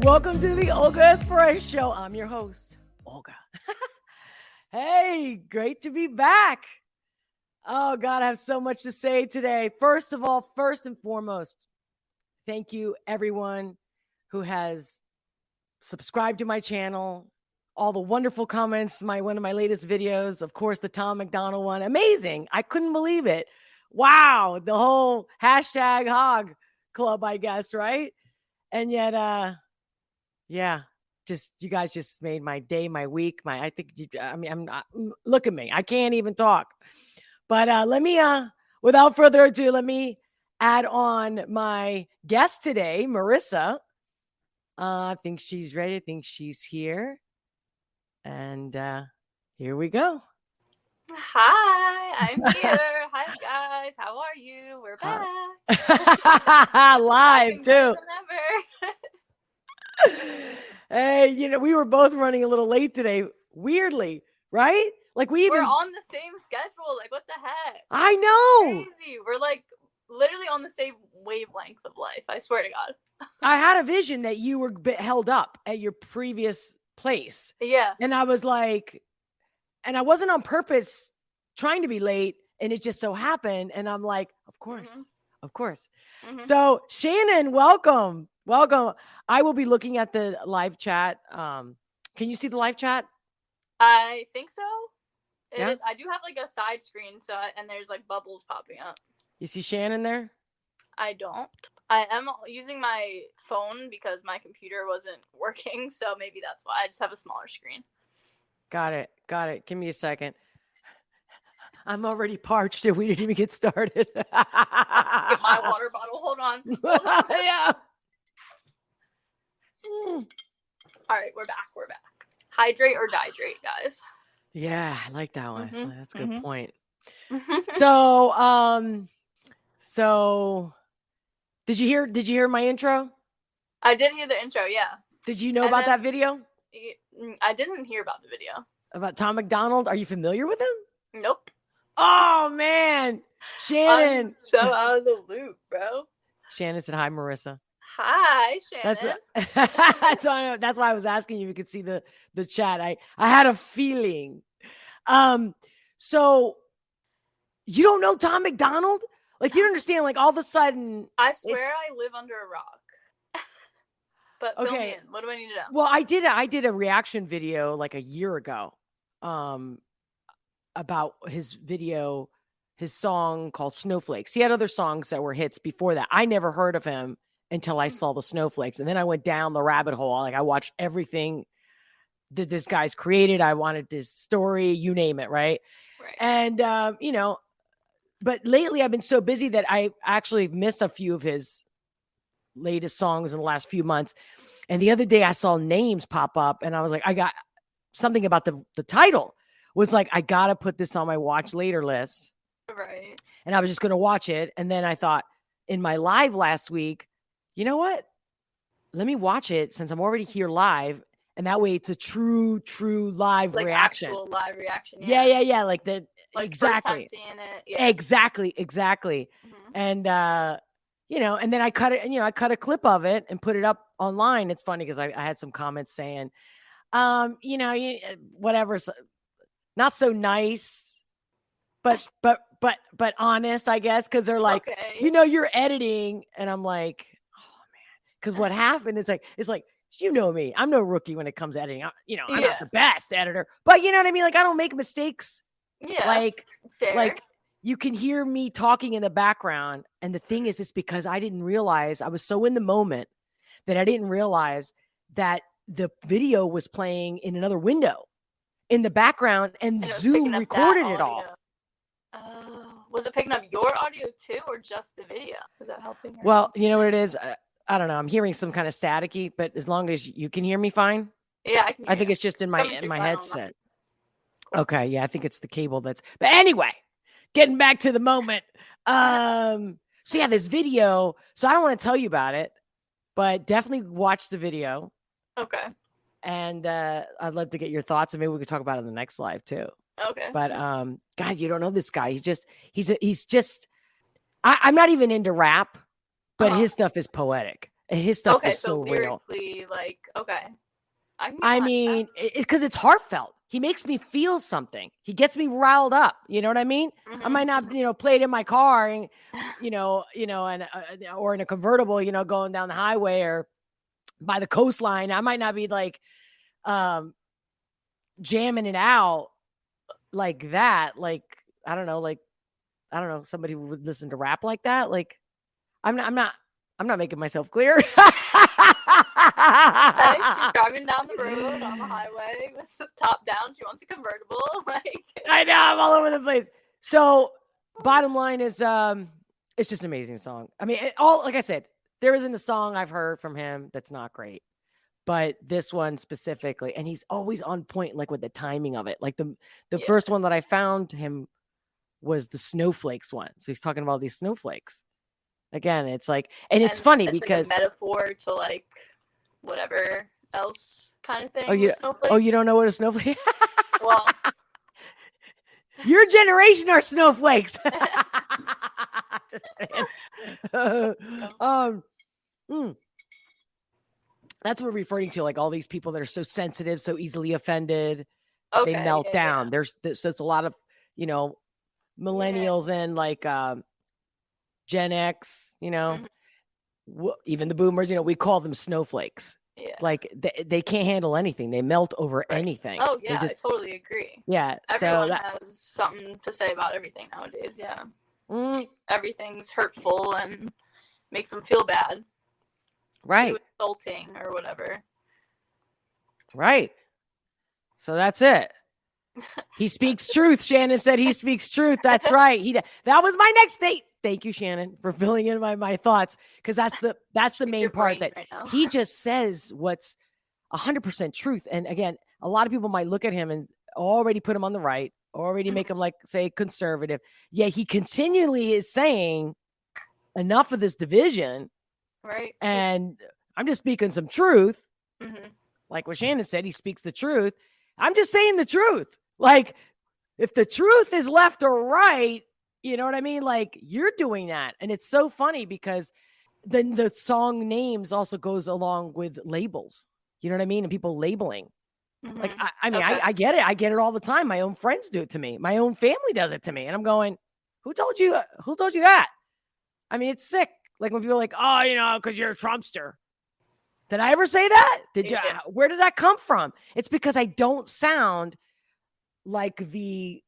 Welcome to the Olga S. Pérez Show. I'm your host, Olga. Hey, great to be back. Oh, God, I have so much to say today. First of all, first and foremost, thank you, everyone who has subscribed to my channel, all the wonderful comments, one of my latest videos, of course, the Tom Macdonald one. Amazing. I couldn't believe it. Wow. The whole hashtag hog club, I guess, right? And yet, yeah, you guys just made my day, my week, look at me. I can't even talk. But let me, without further ado, let me add on my guest today, Marissa. I think she's ready. I think she's here. And here we go. Hi, I'm here. Hi, guys. How are you? We're back. Live, too. Hey, we were both running a little late today. Weirdly, right? Like we're on the same schedule. Like, what the heck? I know. Crazy. We're like literally on the same wavelength of life. I swear to God. I had a vision that you were held up at your previous place. Yeah. And I was like, and I wasn't on purpose trying to be late. And it just so happened. And I'm like, of course. Mm-hmm. So Shannon, welcome. I will be looking at the live chat. Can you see the live chat? I think so. Yeah? I do have like a side screen, and there's like bubbles popping up. You see Shannon there? I don't. I am using my phone because my computer wasn't working, so maybe that's why. I just have a smaller screen. Got it. Give me a second. I'm already parched and we didn't even get started. Get my water bottle. Hold on. Yeah. All right, we're back. Hydrate or dihydrate, guys. Yeah, I like that one. Mm-hmm. That's a good point. So did you hear my intro? I did hear the intro, yeah. Did you know about that video? I didn't hear about the video. About Tom Macdonald? Are you familiar with him? Nope. Oh, man. Shannon. I'm so out of the loop, bro. Shannon said, hi, Marissa. Hi, Shannon. That's why I was asking you if you could see the chat. I had a feeling. So you don't know Tom Macdonald? Like, you don't understand, like, all of a sudden. I swear I live under a rock. But fill me in. What do I need to know? Well, I did a reaction video like a year ago about his song called Snowflakes. He had other songs that were hits before that. I never heard of him until I saw the Snowflakes. And then I went down the rabbit hole. Like, I watched everything that this guy's created. I wanted his story, you name it, right? And, but lately I've been so busy that I actually missed a few of his latest songs in the last few months. And the other day I saw names pop up and I was like, I got something about the title was like, I got to put this on my watch later list. Right. And I was just going to watch it. And then I thought in my live last week, you know what? Let me watch it since I'm already here live. And that way it's a true live like reaction. Actual live reaction. Yeah. Like exactly. First time seeing it. Yeah. Exactly. Mm-hmm. And, and then I cut it, and, I cut a clip of it and put it up online. It's funny because I had some comments saying, whatever, not so nice, but honest, I guess. Cause they're like, okay. You're editing. And I'm like, oh man. Cause what happened is it's like, me, I'm no rookie when it comes to editing. I'm not the best editor, but you know what I mean? Like, I don't make mistakes. Yeah. Like you can hear me talking in the background. And the thing is, it's because I didn't realize, I was so in the moment that I didn't realize that the video was playing in another window in the background and Zoom recorded it all. Was it picking up your audio too, or just the video? Is that helping? Well, you know what it is? I don't know. I'm hearing some kind of staticky, but as long as you can hear me fine. Yeah, I think it's just in my headset. Cool. Okay, yeah, I think it's the cable but anyway, getting back to the moment. So yeah, this video. So I don't want to tell you about it, but definitely watch the video. Okay. And I'd love to get your thoughts, and maybe we could talk about it in the next live too. Okay. But God, you don't know this guy. He's just. I'm not even into rap, but his stuff is poetic. And his stuff Okay, is so real. lyrically, like, okay. I mean, it's because it's heartfelt. He makes me feel something. He gets me riled up. You know what I mean? I might not, play it in my car and, and or in a convertible, going down the highway or by the coastline. I might not be like jamming it out like that. Like, I don't know, somebody who would listen to rap like that. Like, I'm not making myself clear. She's driving down the road on the highway with the top down. She wants a convertible. Like, I know, I'm all over the place. So, bottom line is, it's just an amazing song. I mean, like I said, there isn't a song I've heard from him that's not great, but this one specifically, and he's always on point, like with the timing of it. Like the first one that I found him was the snowflakes one. So he's talking about these snowflakes. Again, it's like, and it's funny because like a metaphor to like whatever else kind of thing. You don't know what a snowflake? Well, your generation are snowflakes. Just saying. That's what we're referring to, like all these people that are so sensitive, so easily offended, they melt down. Yeah. So it's a lot of millennials and like Gen X, even the boomers, we call them snowflakes. Yeah. Like they can't handle anything. They melt over anything. Oh yeah, I totally agree. Yeah. Everyone has something to say about everything nowadays. Yeah. Everything's hurtful and makes them feel bad. Right. Insulting or whatever. Right. So that's it. He speaks truth. Shannon said he speaks truth. That's right. That was my next date. Thank you, Shannon, for filling in my thoughts, because that's the main part that he just says what's 100% truth. And again, a lot of people might look at him and already put him on the right, already make him like say conservative. Yet he continually is saying enough of this division. Right. And I'm just speaking some truth. Mm-hmm. Like what Shannon said, he speaks the truth. I'm just saying the truth. Like, if the truth is left or right, you know what I mean? Like, you're doing that. And it's so funny because then the song names also goes along with labels. You know what I mean? And people labeling. Mm-hmm. Like, I mean, I get it. I get it all the time. My own friends do it to me. My own family does it to me. And I'm going, who told you that? I mean, it's sick. Like when people are like, oh, because you're a Trumpster. Did I ever say that? Where did that come from? It's because I don't sound like and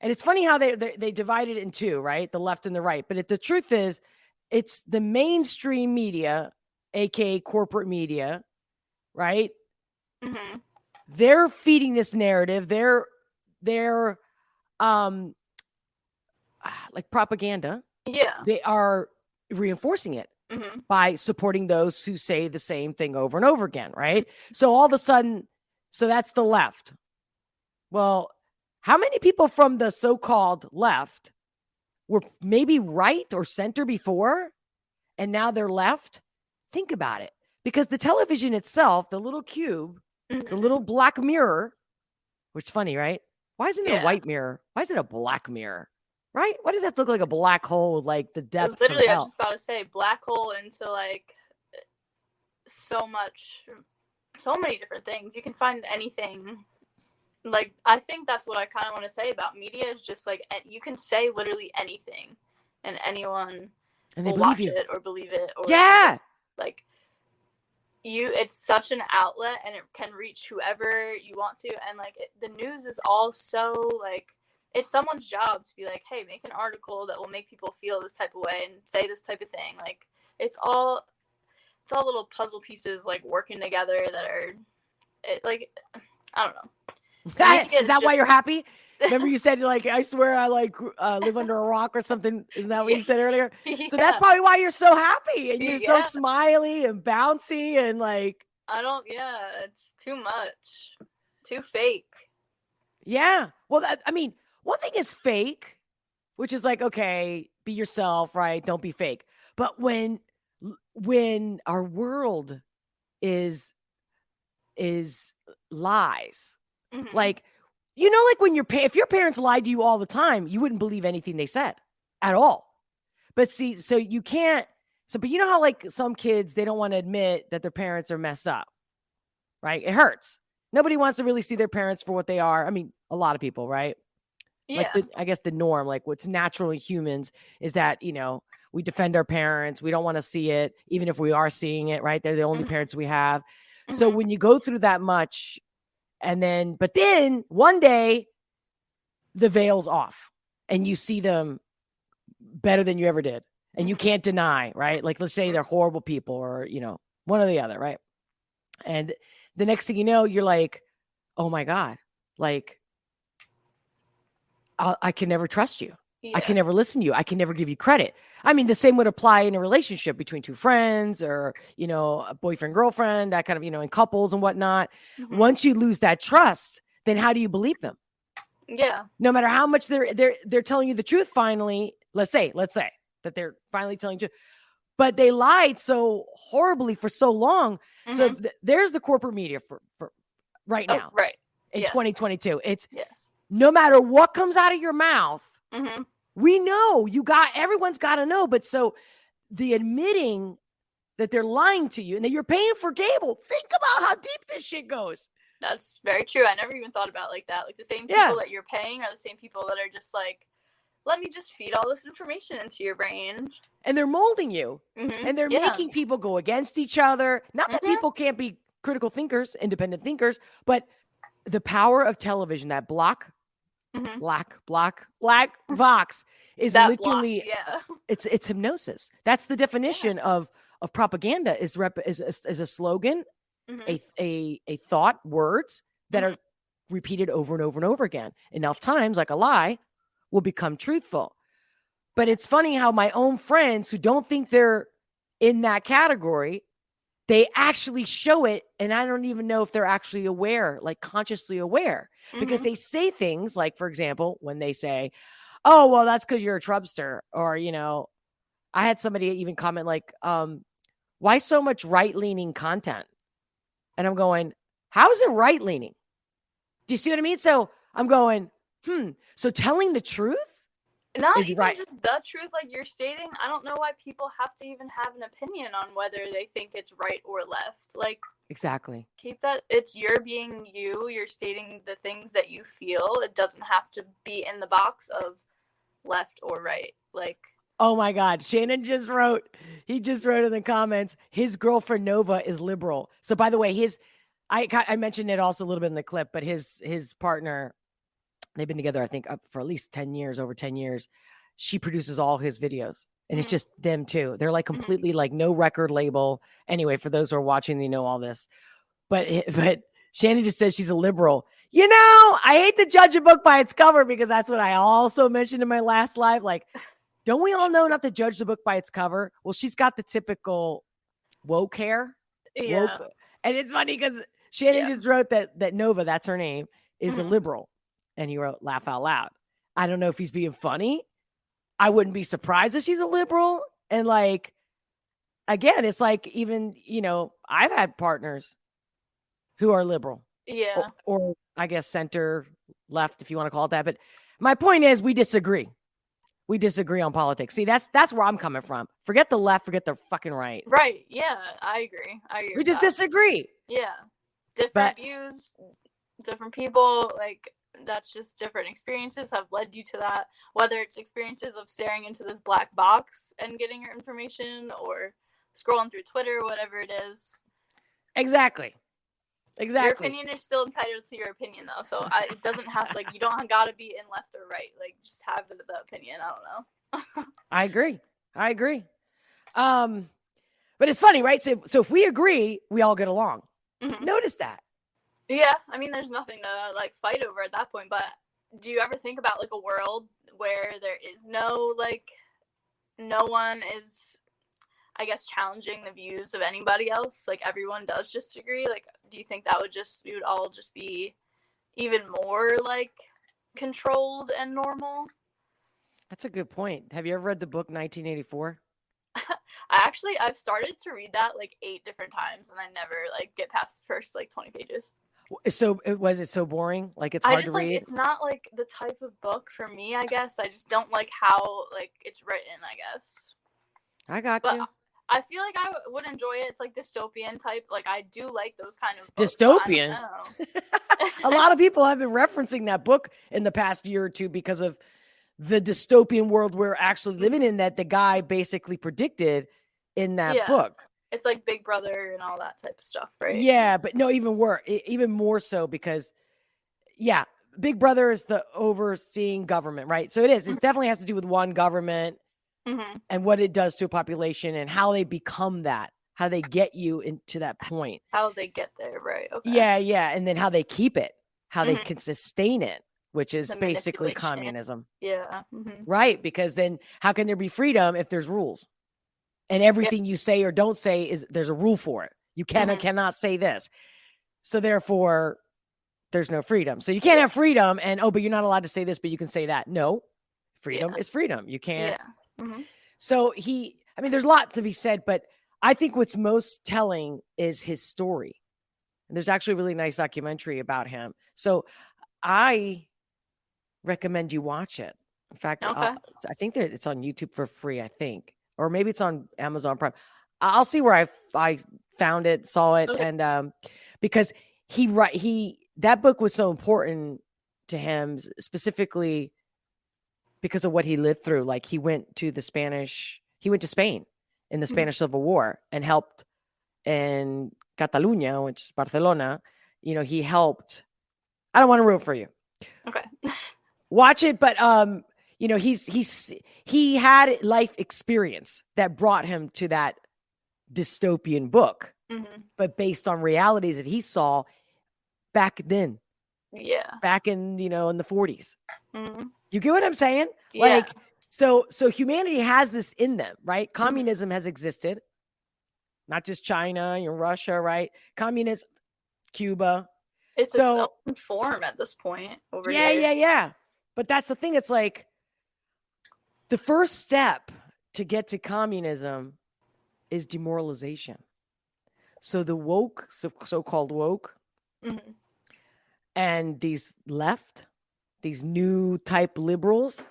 it's funny how they divide it in two, right? The left and the right. But the truth is, it's the mainstream media, aka corporate media, right? Mm-hmm. They're feeding this narrative. They're like propaganda. Yeah. They are reinforcing it. Mm-hmm. By supporting those who say the same thing over and over again, right? So all of a sudden, that's the left. Well, how many people from the so-called left were maybe right or center before, and now they're left? Think about it. Because the television itself, the little cube, the little black mirror, which is funny, right? Why isn't it a white mirror? Why is it a black mirror? Right? Why does that look like a black hole, like the depths of hell? Literally, I was just about to say black hole into like so many different things. You can find anything. Like, I think that's what I kind of want to say about media is just like you can say literally anything, and anyone will watch it or believe it. Or like it's such an outlet, and it can reach whoever you want to. And like the news is all so like. It's someone's job to be like, hey, make an article that will make people feel this type of way and say this type of thing. Like, it's all little puzzle pieces, like, working together that are, like, I don't know. Is that why you're happy? Remember you said, like, I swear I, like, live under a rock or something? Isn't that what you said earlier? Yeah. So that's probably why you're so happy and you're so smiley and bouncy and, like. It's too much. Too fake. Yeah. Well, one thing is fake, which is like, okay, be yourself, right? Don't be fake. But when our world is lies, mm-hmm. like, like when if your parents lied to you all the time, you wouldn't believe anything they said at all. But see, so you can't So, but you know how like some kids, they don't want to admit that their parents are messed up, right? It hurts. Nobody wants to really see their parents for what they are. I mean, a lot of people, right? Yeah. Like I guess the norm, like what's natural in humans is that, we defend our parents. We don't want to see it, even if we are seeing it, right? They're the only parents we have. So when you go through that much but then one day the veil's off and you see them better than you ever did. And you can't deny, right? Like, let's say they're horrible people or, one or the other, right? And the next thing you know, you're like, oh my God, like, I can never trust you. Yeah. I can never listen to you. I can never give you credit. I mean, the same would apply in a relationship between two friends or, a boyfriend, girlfriend, that kind of, in couples and whatnot. Once you lose that trust, then how do you believe them? Yeah. No matter how much they're telling you the truth, finally, let's say that they're finally telling you, but they lied so horribly for so long. So there's the corporate media for right now. Oh, right. In 2022. It's yes. No matter what comes out of your mouth, we know everyone's got to know. But so the admitting that they're lying to you and that you're paying for cable, think about how deep this shit goes. That's very true. I never even thought about it like that. Like the same people that you're paying are the same people that are just like, let me just feed all this information into your brain. And they're molding you. And they're making people go against each other. Not that people can't be critical thinkers, independent thinkers, but the power of television, that black box is that literally, it's hypnosis. That's the definition of propaganda is a slogan, a thought, words that are repeated over and over and over again. Enough times, like a lie, will become truthful. But it's funny how my own friends who don't think they're in that category, they actually show it. And I don't even know if they're actually aware, like consciously aware, because they say things like, for example, when they say, oh, well, that's because you're a Trumpster. Or, I had somebody even comment like, why so much right-leaning content? And I'm going, how is it right-leaning? Do you see what I mean? So I'm going, so telling the truth? Not even right. Just the truth, like you're stating. I don't know why people have to even have an opinion on whether they think it's right or left. Like, exactly. Keep that. It's you're being you. You're stating the things that you feel. It doesn't have to be in the box of left or right. Like, oh my God, Shannon just wrote. He just wrote in the comments. His girlfriend Nova is liberal. So by the way, I mentioned it also a little bit in the clip, but his partner. They've been together, I think, for at least 10 years, over 10 years. She produces all his videos. And it's just them too. They're like completely like no record label. Anyway, for those who are watching, they know all this. But Shannon just says she's a liberal. I hate to judge a book by its cover because that's what I also mentioned in my last live. Like, don't we all know not to judge the book by its cover? Well, she's got the typical woke hair. Yeah. Woke. And it's funny because Shannon just wrote that Nova, that's her name, is a liberal. And he wrote, laugh out loud. I don't know if he's being funny. I wouldn't be surprised if she's a liberal. And like, again, it's like even, I've had partners who are liberal. Yeah. Or I guess center, left, if you want to call it that. But my point is we disagree. We disagree on politics. See, that's where I'm coming from. Forget the left, forget the fucking right. Right. Yeah, I agree. We just disagree. Yeah. Different views, different people, like, that's just different experiences have led you to that, whether it's experiences of staring into this black box and getting your information or scrolling through Twitter, whatever it is. Exactly. Your opinion is still entitled to your opinion, though. So it doesn't have, like, you don't got to be in left or right. Like, just have the opinion. I don't know. I agree. But it's funny, right? So if we agree, we all get along. Notice that. Yeah, I mean, there's nothing to, like, fight over at that point, but do you ever think about, like, a world where there is no one is, I guess, challenging the views of anybody else? Like, everyone does just agree? Like, do you think we would all just be even more, like, controlled and normal? That's a good point. Have you ever read the book 1984? I've started to read that, like, 8 different times, and I never, like, get past the first, like, 20 pages. So was it so boring? Like it's hard to read? It's not like the type of book for me, I guess. I just don't like how like it's written, I guess. I got you. I feel like I would enjoy it. It's like dystopian type. Like, I do like those kind of books. Dystopian. A lot of people people have been referencing that book in the past year or two because of the dystopian world we're actually living in that the guy basically predicted in that book. It's like Big Brother and all that type of stuff, right? Yeah, but no, even more so because, Big Brother is the overseeing government, right? So it is. It definitely has to do with one government and what it does to a population and how they become that, how they get you into that point. How they get there, right? Okay. Yeah. And then how they keep it, how they can sustain it, which is basically communism. Yeah. Right. Because then how can there be freedom if there's rules? And everything you say or don't say there's a rule for it. You can or cannot say this. So therefore, there's no freedom. So you can't have freedom and, but you're not allowed to say this, but you can say that. No, freedom is freedom. You can't. Yeah. So there's a lot to be said, but I think what's most telling is his story. And there's actually a really nice documentary about him. So I recommend you watch it. In fact, I think that it's on YouTube for free, I think. Or maybe it's on Amazon Prime. I'll see where I found it, saw it. Okay. And because that book was so important to him, specifically because of what he lived through. Like he went to Spain in the Spanish Civil War and helped in Catalonia, which is Barcelona. He helped. I don't want to ruin for you. Okay. Watch it, but he had life experience that brought him to that dystopian book, but based on realities that he saw back then. Yeah. Back in, in the 40s. You get what I'm saying? Yeah. Like, so humanity has this in them, right? Communism has existed, not just China, Russia, right? Communism, Cuba. It's its own form at this point over here. Yeah. But that's the thing. It's like the first step to get to communism is demoralization. So the woke, so-called woke, and these new type liberals,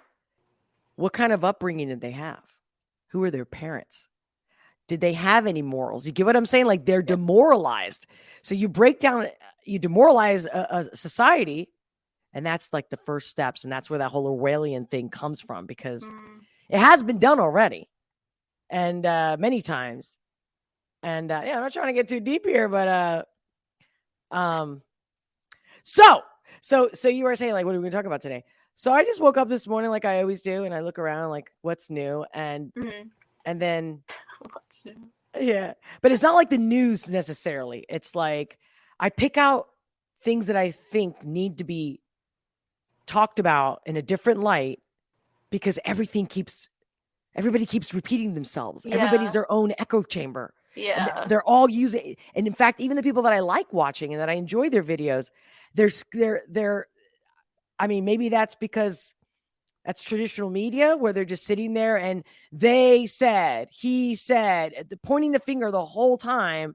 what kind of upbringing did they have? Who are their parents? Did they have any morals? You get what I'm saying? Like they're demoralized. So you demoralize a society, and that's like the first steps. And that's where that whole Orwellian thing comes from, because it has been done already. And many times. And I'm not trying to get too deep here, but so you were saying, like, what are we going to talk about today? So I just woke up this morning like I always do, and I look around like what's new, and then what's new? Yeah. But it's not like the news necessarily. It's like I pick out things that I think need to be talked about in a different light, because everybody keeps repeating themselves. Yeah. Everybody's their own echo chamber. Yeah. And they're all using, and in fact, even the people that I like watching and that I enjoy their videos, maybe that's because that's traditional media where they're just sitting there and he said, pointing the finger the whole time.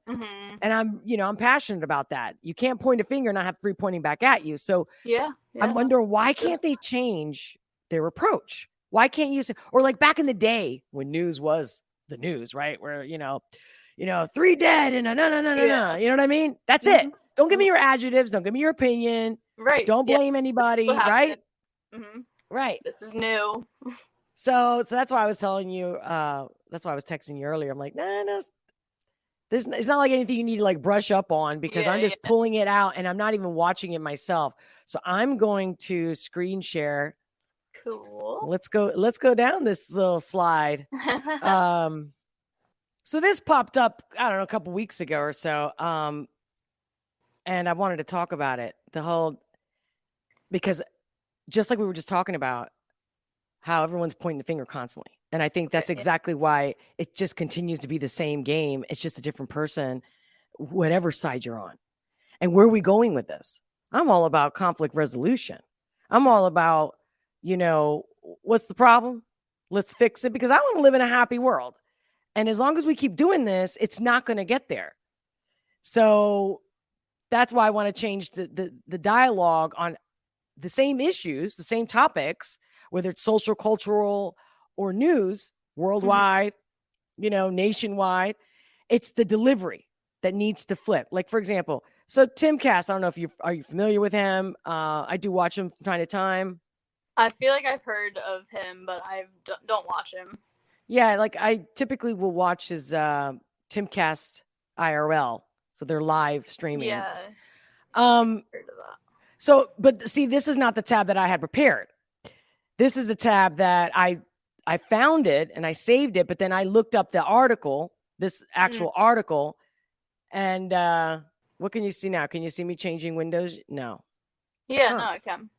And I'm passionate about that. You can't point a finger and not have three pointing back at you. So yeah. I'm wondering, why can't they change their approach? Why can't you say, or like back in the day when news was the news, right? Where, 3 dead and no. You know what I mean? That's it. Don't give me your adjectives. Don't give me your opinion. Right. Don't blame anybody. Right. Right. This is new. So that's why I was telling you, that's why I was texting you earlier. I'm like, no, it's not like anything you need to like brush up on, because I'm just pulling it out and I'm not even watching it myself. So I'm going to screen share. Cool. Let's go down this little slide. So this popped up, I don't know, a couple weeks ago or so. And I wanted to talk about it. Because just like we were just talking about how everyone's pointing the finger constantly. And I think that's exactly why it just continues to be the same game. It's just a different person, whatever side you're on. And where are we going with this? I'm all about conflict resolution. I'm all about, what's the problem? Let's fix it, because I want to live in a happy world. And as long as we keep doing this, it's not going to get there. So that's why I want to change the dialogue on the same issues, the same topics, whether it's social, cultural, or news worldwide, nationwide. It's the delivery that needs to flip. Like, for example, so Tim Cass, I don't know if are you familiar with him? I do watch him from time to time. I feel like I've heard of him, but I don't watch him. Yeah, like I typically will watch his Timcast IRL, so they're live streaming. Yeah. Heard of that. So, but see, this is not the tab that I had prepared. This is the tab that I found it and I saved it, but then I looked up the article, this actual article, and what can you see now? Can you see me changing windows? No. Yeah, no, I can.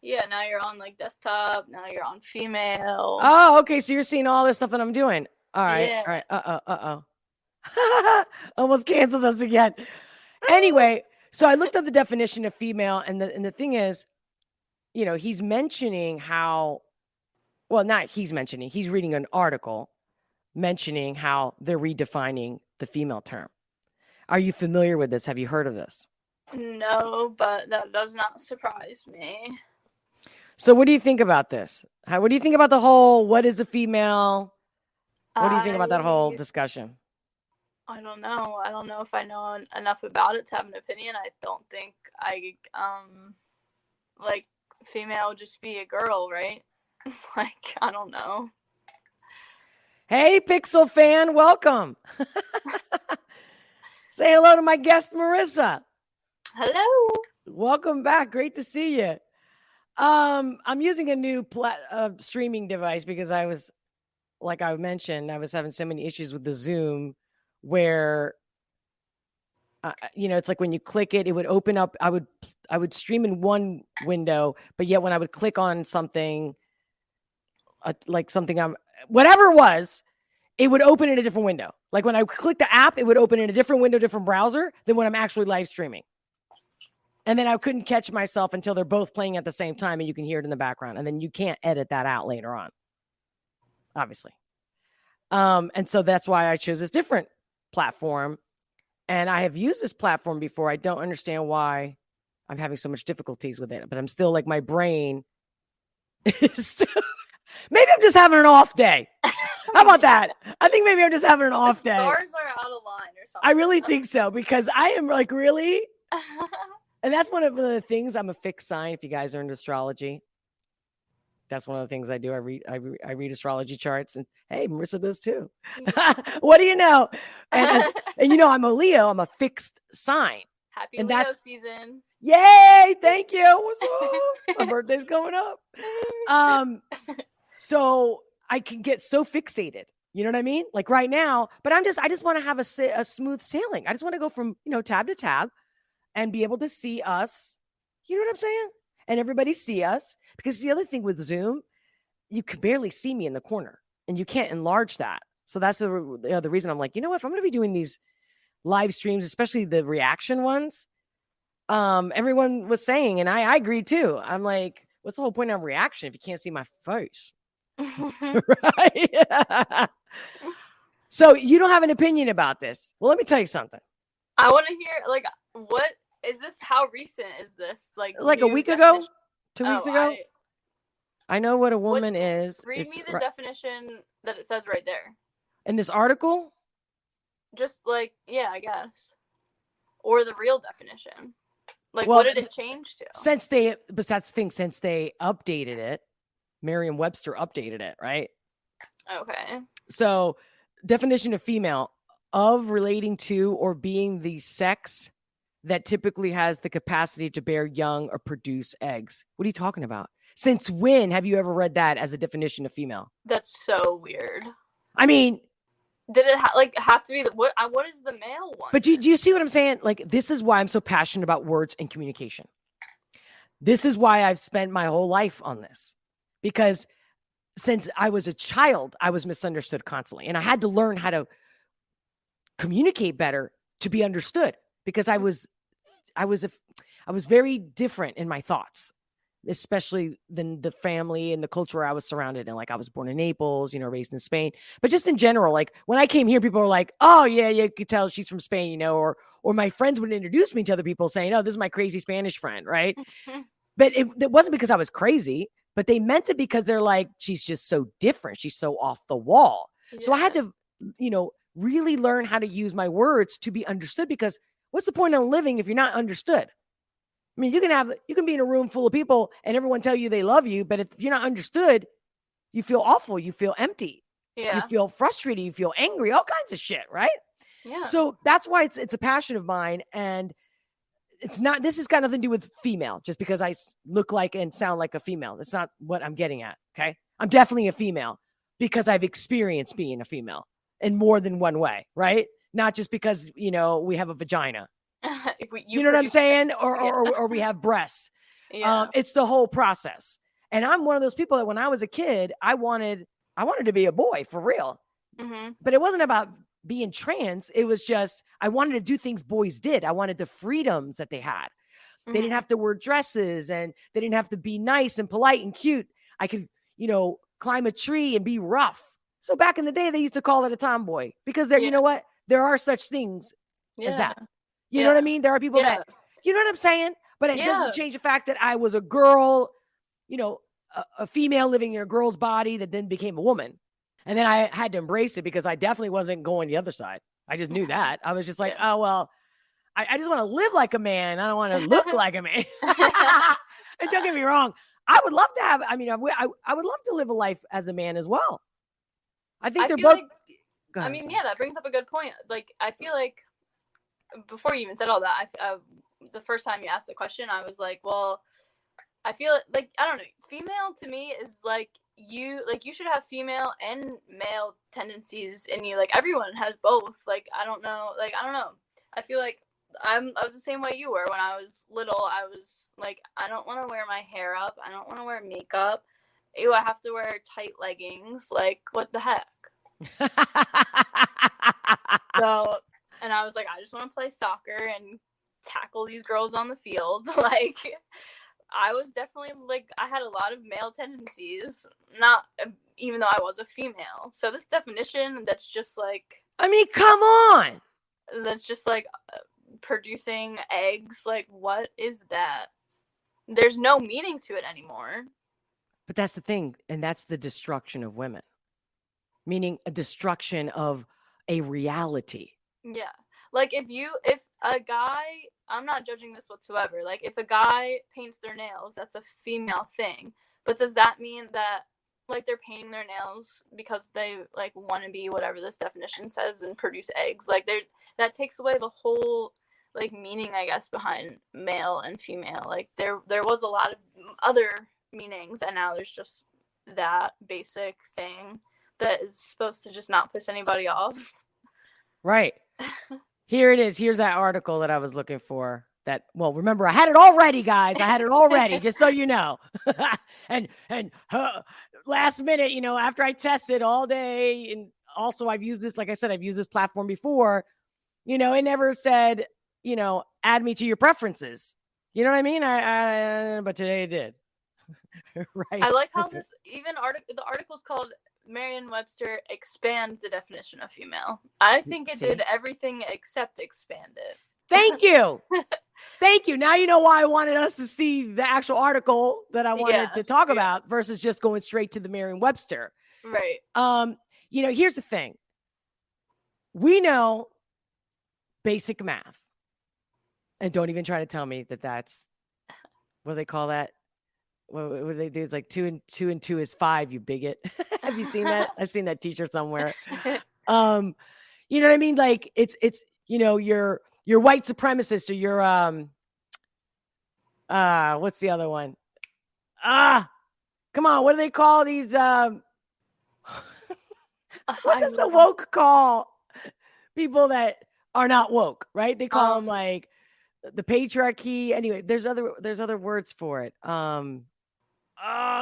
Yeah, now you're on like desktop. Now you're on female. Oh, okay. So you're seeing all this stuff that I'm doing. All right. Yeah. All right. Almost canceled us again. Anyway, so I looked up the definition of female, and the thing is, he's mentioning how, well, not he's mentioning, he's reading an article mentioning how they're redefining the female term. Are you familiar with this? Have you heard of this? No, but that does not surprise me. So what do you think about this? What do you think about the whole, what is a female? What do you think about that whole discussion? I don't know. I don't know if I know enough about it to have an opinion. I don't think like female would just be a girl, right? Like, I don't know. Hey, Pixel fan, welcome. Say hello to my guest, Marissa. Hello. Welcome back. Great to see you. I'm using a new streaming device because I was, like I mentioned, I was having so many issues with the Zoom where, it's like when you click it, it would open up. I would stream in one window, but yet when I would click on something, like something whatever it was, it would open in a different window. Like when I click the app, it would open in a different window, different browser than when I'm actually live streaming. And then I couldn't catch myself until they're both playing at the same time and you can hear it in the background. And then you can't edit that out later on, obviously. And so that's why I chose this different platform. And I have used this platform before. I don't understand why I'm having so much difficulties with it, but I'm still like, my brain is still, maybe I'm just having an off day. How about that? I think maybe I'm just having an off day. Stars are out of line or something. I really think so, because I am like, really? And that's one of the things. I'm a fixed sign. If you guys are into astrology, that's one of the things I do. I read astrology charts, and hey, Marissa does too. What do you know? And I'm a Leo. I'm a fixed sign. Happy Leo season. Yay! Thank you. What's up? My birthday's going up. So I can get so fixated. You know what I mean? Like right now, but I just want to have a smooth sailing. I just want to go from tab to tab and be able to see us. You know what I'm saying? And everybody see us, because the other thing with Zoom, you can barely see me in the corner and you can't enlarge that. So that's the reason I'm like, if I'm going to be doing these live streams, especially the reaction ones, everyone was saying, and I agree too. I'm like, what's the whole point of reaction if you can't see my face? Right? So you don't have an opinion about this. Well, let me tell you something. I want to hear, like, what is this? How recent is this? Like a week ago? 2 weeks ago? I know what a woman is. Read me the definition that it says right there. In this article? Just like, yeah, I guess. Or the real definition. Like, what did it change to? But that's the thing, since they updated it, Merriam Webster updated it, right? Okay. So, definition of female, of relating to or being the sex that typically has the capacity to bear young or produce eggs. What are you talking about? Since when have you ever read that as a definition of female? That's so weird. I mean, did it have to be what is the male one? But do you see what I'm saying? Like, this is why I'm so passionate about words and communication. This is why I've spent my whole life on this, because since I was a child, I was misunderstood constantly, and I had to learn how to communicate better to be understood, because I was very different in my thoughts, especially than the family and the culture I was surrounded in. Like, I was born in Naples, raised in Spain, but just in general, like when I came here, people were like, oh yeah, you could tell she's from Spain, or my friends would introduce me to other people saying, oh, this is my crazy Spanish friend. Right. But it wasn't because I was crazy, but they meant it because they're like, she's just so different. She's so off the wall. Yeah. So I had to really learn how to use my words to be understood, because what's the point of living if you're not understood? I mean, you can be in a room full of people and everyone tell you they love you, but if you're not understood, you feel awful, you feel empty, you feel frustrated, you feel angry, all kinds of shit, right? Yeah. So that's why it's a passion of mine, and this has got nothing to do with female, just because I look like and sound like a female. That's not what I'm getting at, okay? I'm definitely a female because I've experienced being a female in more than one way, right? Not just because, we have a vagina. You know what I'm saying? Or we have breasts. Yeah. It's the whole process. And I'm one of those people that when I was a kid, I wanted to be a boy for real. Mm-hmm. But it wasn't about being trans. It was just, I wanted to do things boys did. I wanted the freedoms that they had. They didn't have to wear dresses, and they didn't have to be nice and polite and cute. I could, climb a tree and be rough. So back in the day, they used to call it a tomboy, because you know what? There are such things as that. You know what I mean? There are people that, you know what I'm saying? But it doesn't change the fact that I was a girl, a female living in a girl's body that then became a woman. And then I had to embrace it, because I definitely wasn't going the other side. I just knew that. I was just like, oh, well, I just want to live like a man. I don't want to look like a man. And don't get me wrong. I would love to I would love to live a life as a man as well. I think they're both. That brings up a good point. Like, I feel like before you even said all that, the first time you asked the question, I was like, well, I feel like, I don't know, female to me is like, you should have female and male tendencies in you. Like, everyone has both. Like, I don't know. I feel like I was the same way you were when I was little. I was like, I don't want to wear my hair up. I don't want to wear makeup. Ew, I have to wear tight leggings. Like, what the heck? So, and I was like, I just want to play soccer and tackle these girls on the field. Like, I was definitely like, I had a lot of male tendencies, not even though I was a female. So this definition that's just like, I mean, come on. That's just like producing eggs. Like, what is that? There's no meaning to it anymore. But that's the thing. And that's the destruction of women, meaning a destruction of a reality. Yeah. Like, if a guy, I'm not judging this whatsoever. Like, if a guy paints their nails, that's a female thing. But does that mean that, like, they're painting their nails because they, like, want to be whatever this definition says and produce eggs? Like, that takes away the whole, like, meaning, I guess, behind male and female. Like, there was a lot of other meanings, and now there's just that basic thing that is supposed to just not piss anybody off. Right. Here it is. Here's that article that I was looking for. Remember, I had it already, guys. I had it already, just so you know. and last minute, after I tested all day, and also I've used this, like I said, I've used this platform before, it never said, add me to your preferences. You know what I mean? But today it did. Right. I like how this the article's called Merriam Webster expands the definition of female. I think it did everything except expand it. Thank you. Thank you. Now you know why I wanted us to see the actual article that I wanted to talk about versus just going straight to the Merriam Webster. Right. Here's the thing. We know basic math. And don't even try to tell me that that's, what do they call that? What do they do? It's like 2 and 2 is 5, you bigot. Have you seen that? I've seen that t-shirt somewhere. You know what I mean? Like, it's your white supremacist, or your what's the other one? Come on, what do they call these what does the woke call people that are not woke, right? They call them like the patriarchy. Anyway, there's other words for it.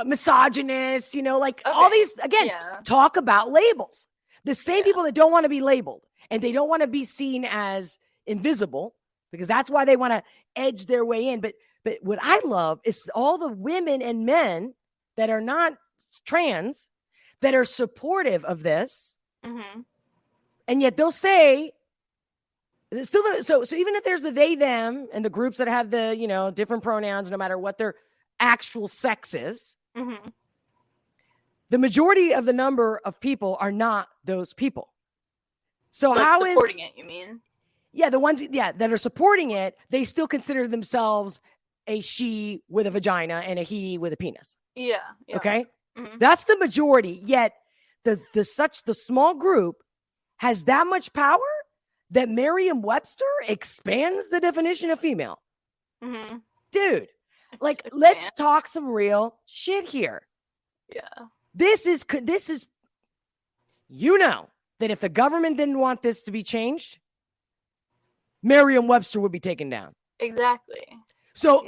Misogynist, all these, again, talk about labels. The same people that don't want to be labeled, and they don't want to be seen as invisible, because that's why they want to edge their way in. But what I love is all the women and men that are not trans that are supportive of this. Mm-hmm. And yet they'll say, so even if there's the they, them, and the groups that have the, different pronouns, no matter what their actual sex is, mm-hmm. the majority of the number of people are not those people. So like how is supporting it, you mean? Yeah, the ones that are supporting it, they still consider themselves a she with a vagina and a he with a penis. Yeah. Okay? Mm-hmm. That's the majority. Yet the small group has that much power that Merriam Webster expands the definition of female. Mm-hmm. Dude, like, let's talk some real shit here. Yeah. This is, you know, that if the government didn't want this to be changed, Merriam Webster would be taken down. Exactly. So,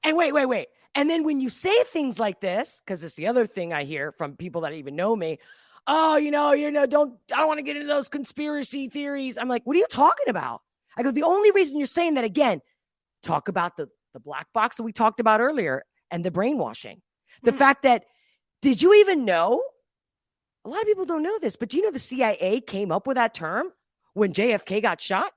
and wait. And then when you say things like this, because it's the other thing I hear from people that even know me, oh, I don't want to get into those conspiracy theories. I'm like, what are you talking about? I go, the only reason you're saying that, again, talk about the black box that we talked about earlier and the brainwashing. The fact that, did you even know? A lot of people don't know this, but do you know the CIA came up with that term when JFK got shot?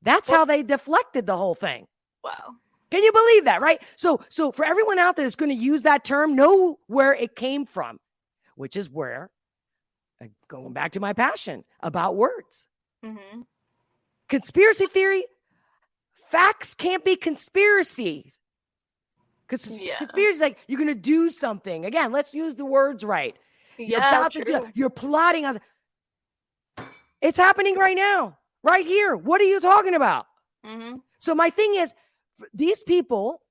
That's how they deflected the whole thing. Wow. Can you believe that, right? So for everyone out there that's going to use that term, know where it came from, which is where, going back to my passion about words. Mm-hmm. Conspiracy theory, facts can't be conspiracies. Because conspiracy is like, you're going to do something. Again, let's use the words right. You're plotting on. It's happening right now, right here. What are you talking about? Mm-hmm. So my thing is, these people,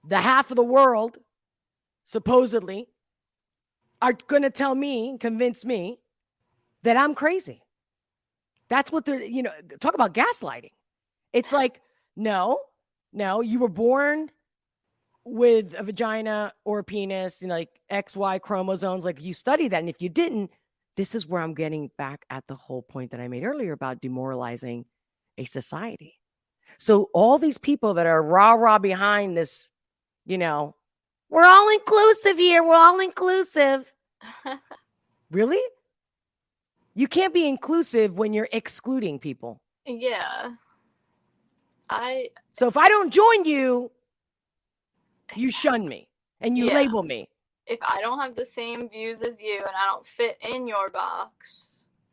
the half of the world, supposedly, are going to convince me that I'm crazy. That's what they're, talk about gaslighting. It's like, no, you were born with a vagina or a penis, like XY chromosomes, like you study that. And if you didn't, this is where I'm getting back at the whole point that I made earlier about demoralizing a society. So all these people that are rah behind this, we're all inclusive here. We're all inclusive. Really? You can't be inclusive when you're excluding people. Yeah. So if I don't join you, you shun me and you label me. If I don't have the same views as you and I don't fit in your box.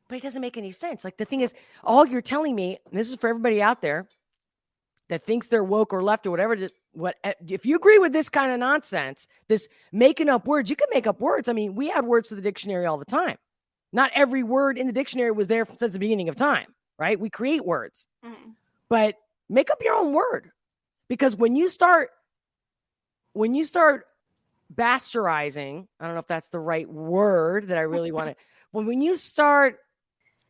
But it doesn't make any sense. Like, the thing is, all you're telling me, and this is for everybody out there that thinks they're woke or left or whatever, if you agree with this kind of nonsense, this making up words, you can make up words. I mean, we add words to the dictionary all the time. Not every word in the dictionary was there since the beginning of time, right? We create words. Mm-hmm. But make up your own word. Because when you start bastardizing, I don't know if that's the right word that I really want to, when you start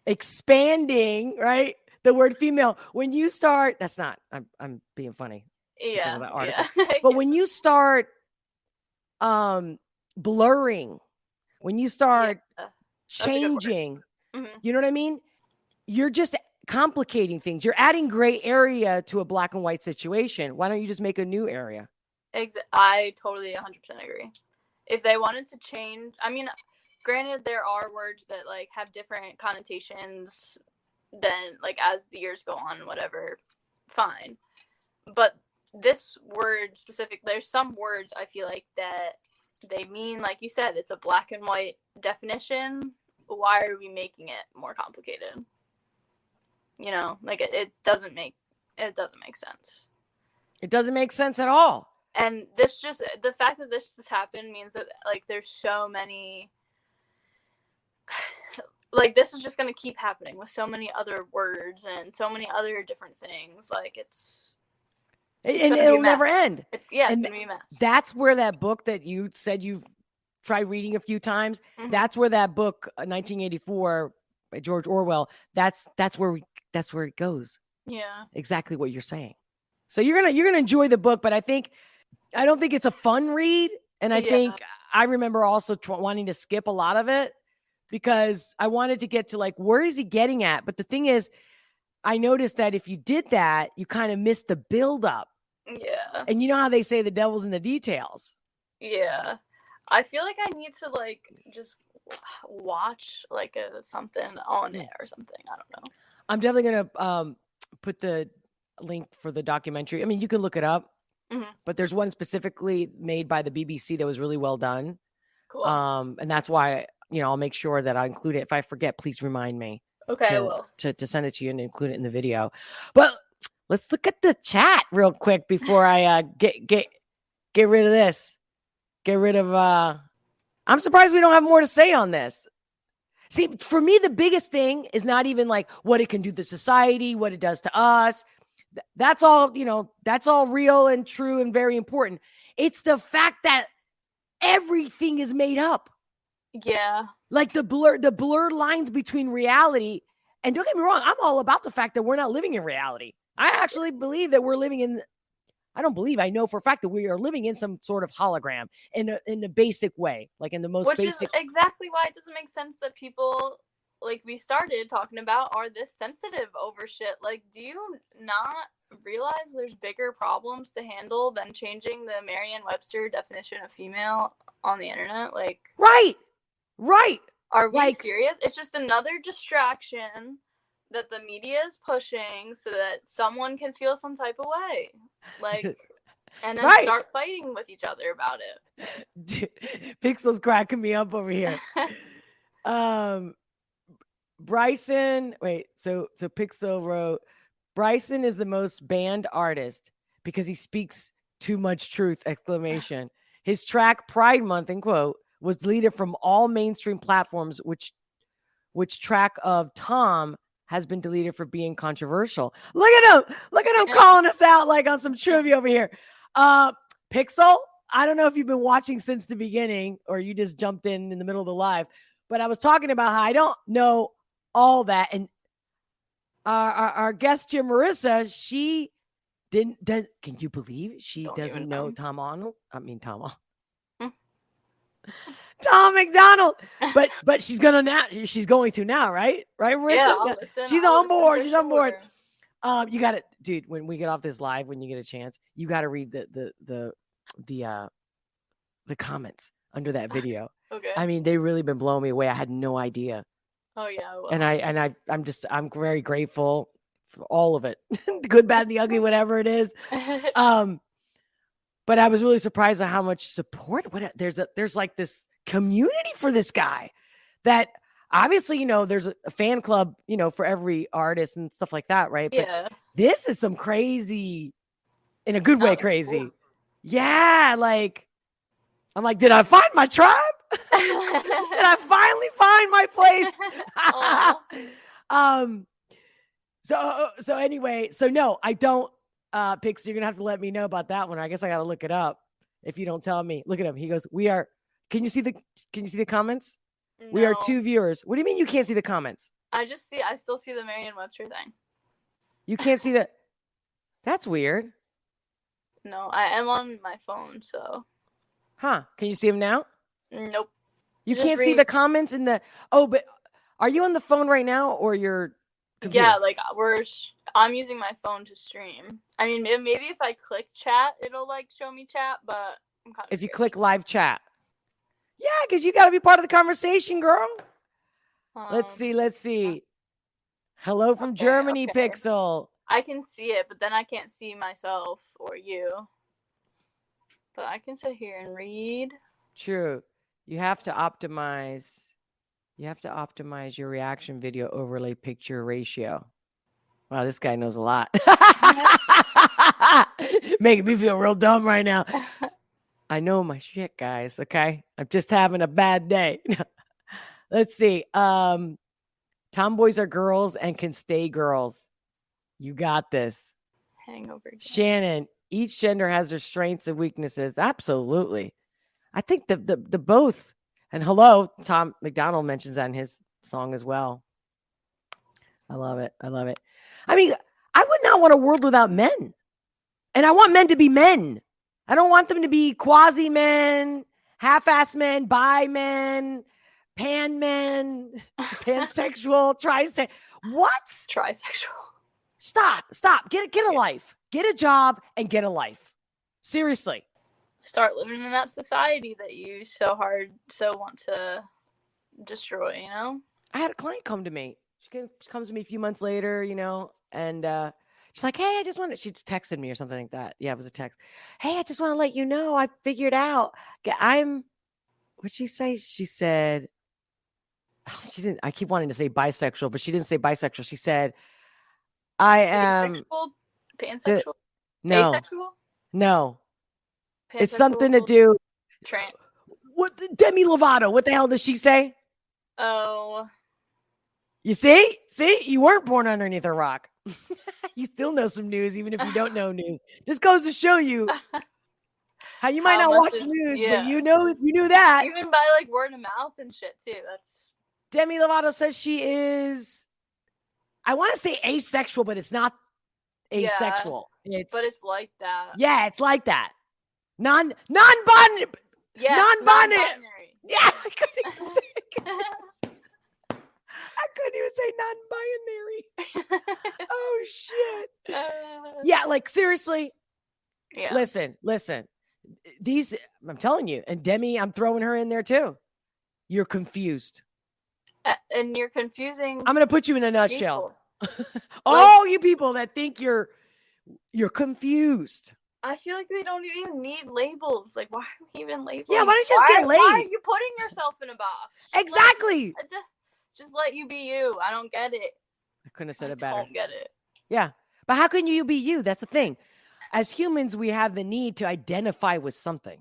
expanding, right, the word female, when you start, that's not, I'm being funny. Yeah. But when you start blurring, when you start changing, you know what I mean? You're just complicating things. You're adding gray area to a black and white situation. Why don't you just make a new area? I totally 100% agree. If they wanted to change, I mean, granted, there are words that like have different connotations than like as the years go on, whatever, fine. But this word specific, there's some words I feel like that they mean, like you said, it's a black and white definition. Why are we making it more complicated? Like it doesn't make sense. It doesn't make sense at all. And this just, the fact that this just happened means that like there's so many, like this is just going to keep happening with so many other words and so many other different things. Like and it'll never end. It's going to be a mess. That's where that book that you said you've tried reading a few times, that's where that book 1984 by George Orwell, that's where it goes. Yeah. Exactly what you're saying. So you're going to enjoy the book, but I don't think it's a fun read. And I think I remember also wanting to skip a lot of it because I wanted to get to like, where is he getting at? But the thing is, I noticed that if you did that, you kind of missed the buildup. Yeah. And you know how they say the devil's in the details. Yeah. I feel like I need to like just watch like something on it or something. I don't know. I'm definitely going to put the link for the documentary. I mean, you can look it up, but there's one specifically made by the BBC that was really well done. Cool. And that's why, I'll make sure that I include it. If I forget, please remind me. Okay, I will. To send it to you and include it in the video. But let's look at the chat real quick before I get rid of this. Get rid of I'm surprised we don't have more to say on this. See, for me, the biggest thing is not even like what it can do to society, what it does to us. That's all, that's all real and true and very important. It's the fact that everything is made up. Yeah. Like the blurred lines between reality. And don't get me wrong, I'm all about the fact that we're not living in reality. I actually believe that we're living in, I know for a fact that we are living in some sort of hologram in a basic way, like in the most basic. Which is exactly why it doesn't make sense that people, like we started talking about, are this sensitive over shit. Like, do you not realize there's bigger problems to handle than changing the Merriam Webster definition of female on the internet? Like, right. Are we serious? It's just another distraction that the media is pushing so that someone can feel some type of way. Like, and then start fighting with each other about it. Dude, Pixel's cracking me up over here. Bryson, so Pixel wrote, Bryson is the most banned artist because he speaks too much truth, ! His track Pride Month, in quote, was deleted from all mainstream platforms, which track of Tom has been deleted for being controversial. Look at him calling us out like on some trivia over here. Pixel, I don't know if you've been watching since the beginning or you just jumped in the middle of the live, but I was talking about how I don't know all that. And our guest here, Marissa, she can you believe she doesn't know Tom Macdonald, but she's going to now, right, Marissa? Yeah, she's on board. She's on board. You got to, dude, when we get off this live, when you get a chance, you got to read the comments under that video. Okay. I mean, they really been blowing me away. I had no idea. Oh yeah. Well. And I'm very grateful for all of it. The good, bad, and the ugly, whatever it is. But I was really surprised at how much support. There's like this community for this guy that obviously, there's a fan club, for every artist and stuff like that. Right. Yeah. But this is some crazy, in a good way, crazy. Cool. Yeah. Like, I'm like, did I find my tribe? Did I finally find my place? So anyway, no, I don't, Pix, you're going to have to let me know about that one. I guess I got to look it up. If you don't tell me, look at him. He goes, can you see the comments? No. We are 2 viewers. What do you mean you can't see the comments? I still see the Merriam Webster thing. You can't see that's weird. No, I am on my phone, so. Huh. Can you see them now? Nope. You can't see the comments in the, but are you on the phone right now or your computer? Yeah, like I'm using my phone to stream. I mean, maybe if I click chat, it'll like show me chat, but I'm kind of if you click live chat. Yeah, because you got to be part of the conversation, girl. Let's see. Hello from Germany, okay. Pixel. I can see it, but then I can't see myself or you. But I can sit here and read. True. You have to optimize your reaction video overlay picture ratio. Wow, this guy knows a lot. Making me feel real dumb right now. I know my shit, guys. Okay. I'm just having a bad day. Let's see. Tomboys are girls and can stay girls. You got this. Hangover. Again. Shannon, each gender has their strengths and weaknesses. Absolutely. I think the both. And hello, Tom Macdonald mentions that in his song as well. I love it. I mean, I would not want a world without men. And I want men to be men. I don't want them to be quasi men, half-ass men, bi men, pan men, pansexual, trisexual. What? Trisexual. Stop. Get a life. Get a job and get a life. Seriously. Start living in that society that you so want to destroy, I had a client come to me. She comes to me a few months later, and she's like, hey, she just texted me or something like that. Yeah, it was a text. Hey, I just want to let you know I figured out what'd she say? She said, she didn't. I keep wanting to say bisexual, but she didn't say bisexual. She said, "I am Asexual? the, Pansexual? no, Asexual? no. It's something to Pansexual? do. Trans? What Demi Lovato? What the hell does she say? Oh. You see, you weren't born underneath a rock. You still know some news, even if you don't know news. This goes to show you how you might not watch news, but you knew that. Even by like word of mouth and shit too. That's Demi Lovato says she is. I want to say asexual, but it's not asexual. But it's like that. Yeah, it's like that. Non-binary. Yeah, non-binary. Yeah, I couldn't even say non-binary. Oh shit. Yeah, like seriously. Yeah. Listen. These, I'm telling you, and Demi, I'm throwing her in there too. You're confused. And you're confusing. I'm gonna put you in a nutshell. All you people that think you're confused. I feel like they don't even need labels. Like, why are we even labeling? Yeah, why don't you just get laid? Why are you putting yourself in a box? Exactly. Just let you be you. I don't get it. I couldn't have said it better. I don't get it. Yeah. But how can you be you? That's the thing. As humans, we have the need to identify with something,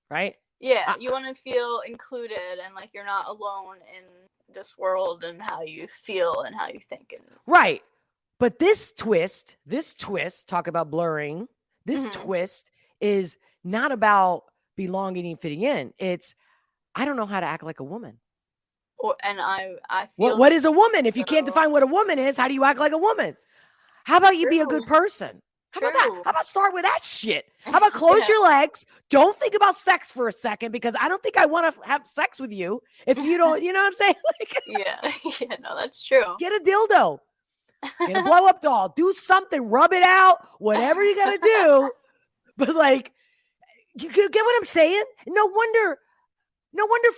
right? Yeah. You want to feel included and like you're not alone in this world and how you feel and how you think. Right. But this twist, talk about blurring. This twist is not about belonging and fitting in. It's, I don't know how to act like a woman. And I feel what is a woman? If you can't define what a woman is, how do you act like a woman? How about you be a good person? How about that? How about start with that shit? How about close your legs? Don't think about sex for a second, because I don't think I want to have sex with you if you don't, you know what I'm saying? Yeah, no, that's true. Get a dildo. Get a blow up doll. Do something. Rub it out. Whatever you got to do. But like, you get what I'm saying? No wonder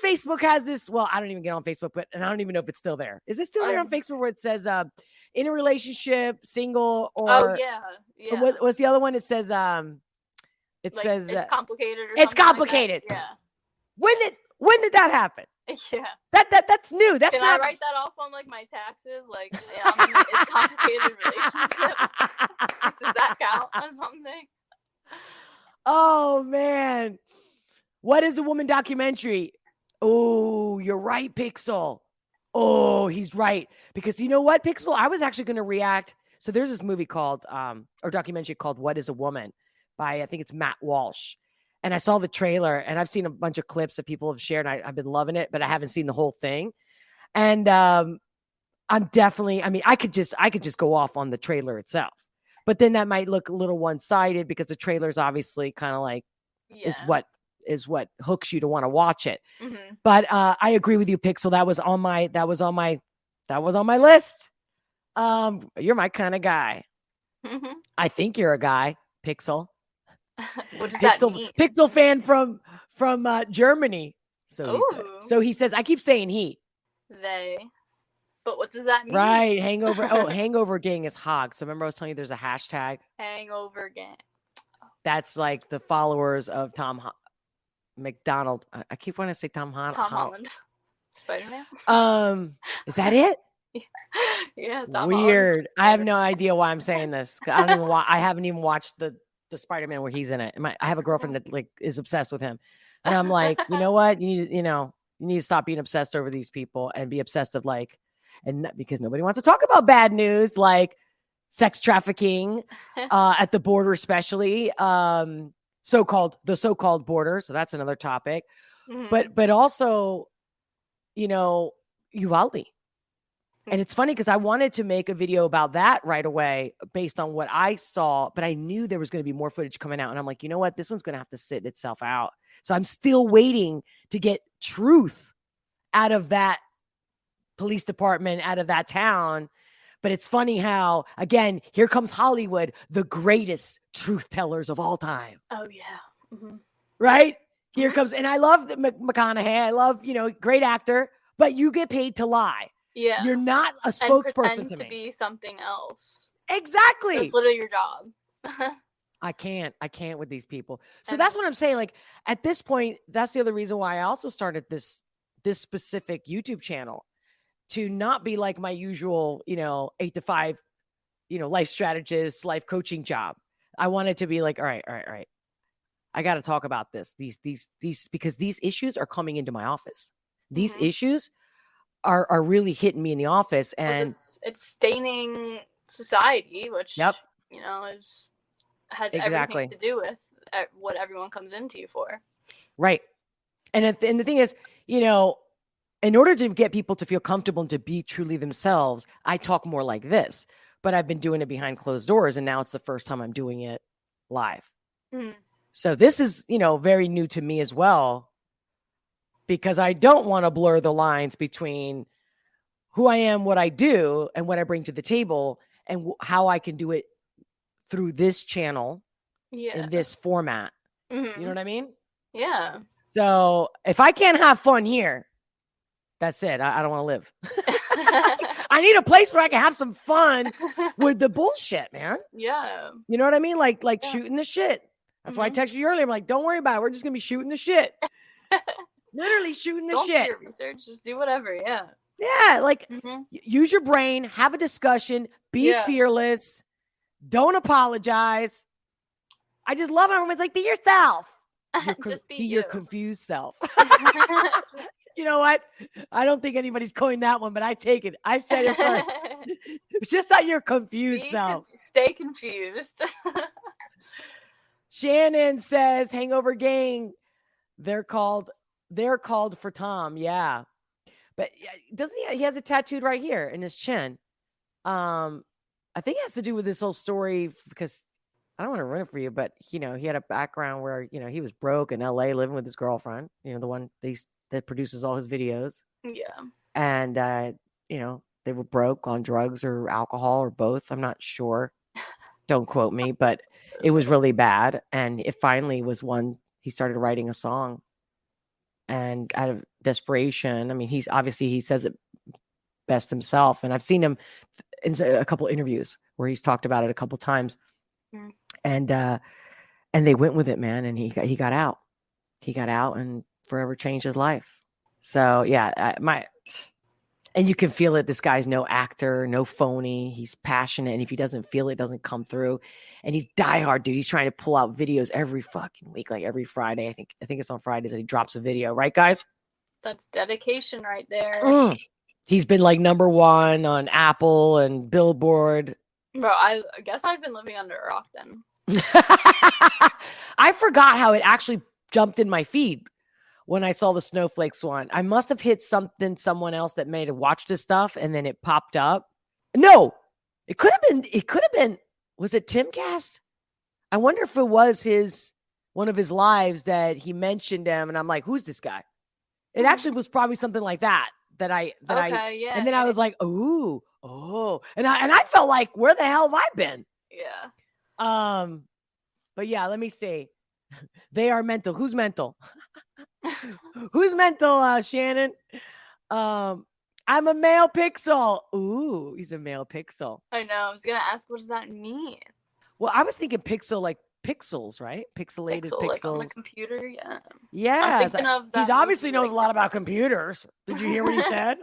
Facebook has this. Well, I don't even get on Facebook, and I don't even know if it's still there. Is it still there on Facebook where it says in a relationship, single, or oh yeah. What's the other one? It says says it's complicated. It's complicated. Like yeah. When did that happen? Yeah. That's new. That's Can not. I write that off on like my taxes? Like, yeah, I'm in a complicated relationship. Does that count on something? Oh man. What is a woman documentary? Oh, you're right, Pixel. Oh, he's right. Because you know what, Pixel? I was actually going to react. So there's this movie called, or documentary called What is a Woman by, I think it's Matt Walsh. And I saw the trailer, and I've seen a bunch of clips that people have shared. And I've been loving it, but I haven't seen the whole thing. And I'm definitely, I mean, I could just go off on the trailer itself. But then that might look a little one-sided because the trailer is obviously kind of like, is what hooks you to want to watch it. Mm-hmm. But I agree with you, Pixel. That was on my list. You're my kind of guy. Mm-hmm. I think you're a guy, Pixel. What does that mean? Pixel fan from Germany. So he says, I keep saying he. They. But what does that mean? Right. Hangover. Hangover gang is hog. So remember I was telling you there's a hashtag? Hangover gang. That's like the followers of Tom Macdonald. I keep wanting to say Tom Holland. Spider-Man. Is that it? Yeah. Tom Weird. I have no idea why I'm saying this. I haven't even watched the Spider-Man where he's in it. I have a girlfriend that like is obsessed with him. And I'm like, you know what? You need to stop being obsessed over these people and be obsessed with like, and because nobody wants to talk about bad news like sex trafficking at the border, especially so-called border. So that's another topic. Mm-hmm. But also, Uvalde. And it's funny because I wanted to make a video about that right away based on what I saw, but I knew there was going to be more footage coming out. And I'm like, you know what? This one's going to have to sit itself out. So I'm still waiting to get truth out of that police department, out of that town. But it's funny how, again, here comes Hollywood, the greatest truth tellers of all time. Oh, yeah. Mm-hmm. Right? Here comes, and I love McConaughey. I love, great actor, but you get paid to lie. Yeah. You're not a spokesperson to me. To be something else. Exactly. That's literally your job. I can't with these people. So that's what I'm saying. Like at this point, that's the other reason why I also started this this specific YouTube channel to not be like my usual, 8 to 5, life strategist, life coaching job. I wanted to be like, all right. I got to talk about this. These, because these issues are coming into my office. These issues are really hitting me in the office, and it's staining society, which, has everything to do with what everyone comes into you for. Right. And the thing is, in order to get people to feel comfortable and to be truly themselves, I talk more like this, but I've been doing it behind closed doors, and now it's the first time I'm doing it live. So this is, very new to me as well, because I don't want to blur the lines between who I am, what I do, and what I bring to the table, and how I can do it through this channel in this format. You know what I mean? Yeah. So if I can't have fun here, that's it. I don't want to live. I need a place where I can have some fun with the bullshit, man. Yeah. You know what I mean? Like shooting the shit. That's why I texted you earlier. I'm like, don't worry about it. We're just going to be shooting the shit. Literally shooting the shit. Don't do your research. Just do whatever. Yeah. Yeah. Like use your brain, have a discussion, be fearless. Don't apologize. I just love how everyone's like, be yourself. Just be your confused self. You know what? I don't think anybody's coined that one, but I take it. I said it first. It's just not your confused self. Stay confused. Shannon says, Hangover Gang, they're called for Tom. Yeah. But doesn't he has it tattooed right here in his chin. I think it has to do with this whole story, because I don't want to ruin it for you, but he had a background where, he was broke in LA living with his girlfriend, the one that produces all his videos. Yeah. And, they were broke on drugs or alcohol or both. I'm not sure. Don't quote me, but it was really bad. And it finally was he started writing a song, and out of desperation, I mean, he says it best himself. And I've seen him in a couple interviews where he's talked about it a couple times. And they went with it, man. And he got out. He got out and forever changed his life. So yeah, and you can feel it. This guy's no actor, no phony. He's passionate. And if he doesn't feel it, it doesn't come through. And he's diehard, dude. He's trying to pull out videos every fucking week, like every Friday. I think it's on Fridays that he drops a video. Right, guys? That's dedication right there. He's been like number 1 on Apple and Billboard. Bro, I guess I've been living under a rock then. I forgot how it actually jumped in my feed when I saw the Snowflakes one. I must have hit someone else that made have watched this stuff, and then it popped up. No, it could have been, was it Timcast? I wonder if it was one of his lives that he mentioned him, and I'm like, who's this guy? It actually was probably something like that. And then I was like, oh, and I felt like, where the hell have I been? Yeah. But yeah, let me see. They are mental. Who's mental? Who's mental, Shannon? I'm a male pixel. Ooh, he's a male pixel. I know. I was gonna ask, what does that mean? Well, I was thinking pixel, like pixels, right? Pixelated pixels. Like on the computer, yeah. Yeah. I'm thinking of that. He obviously knows a lot about computers. Did you hear what he said?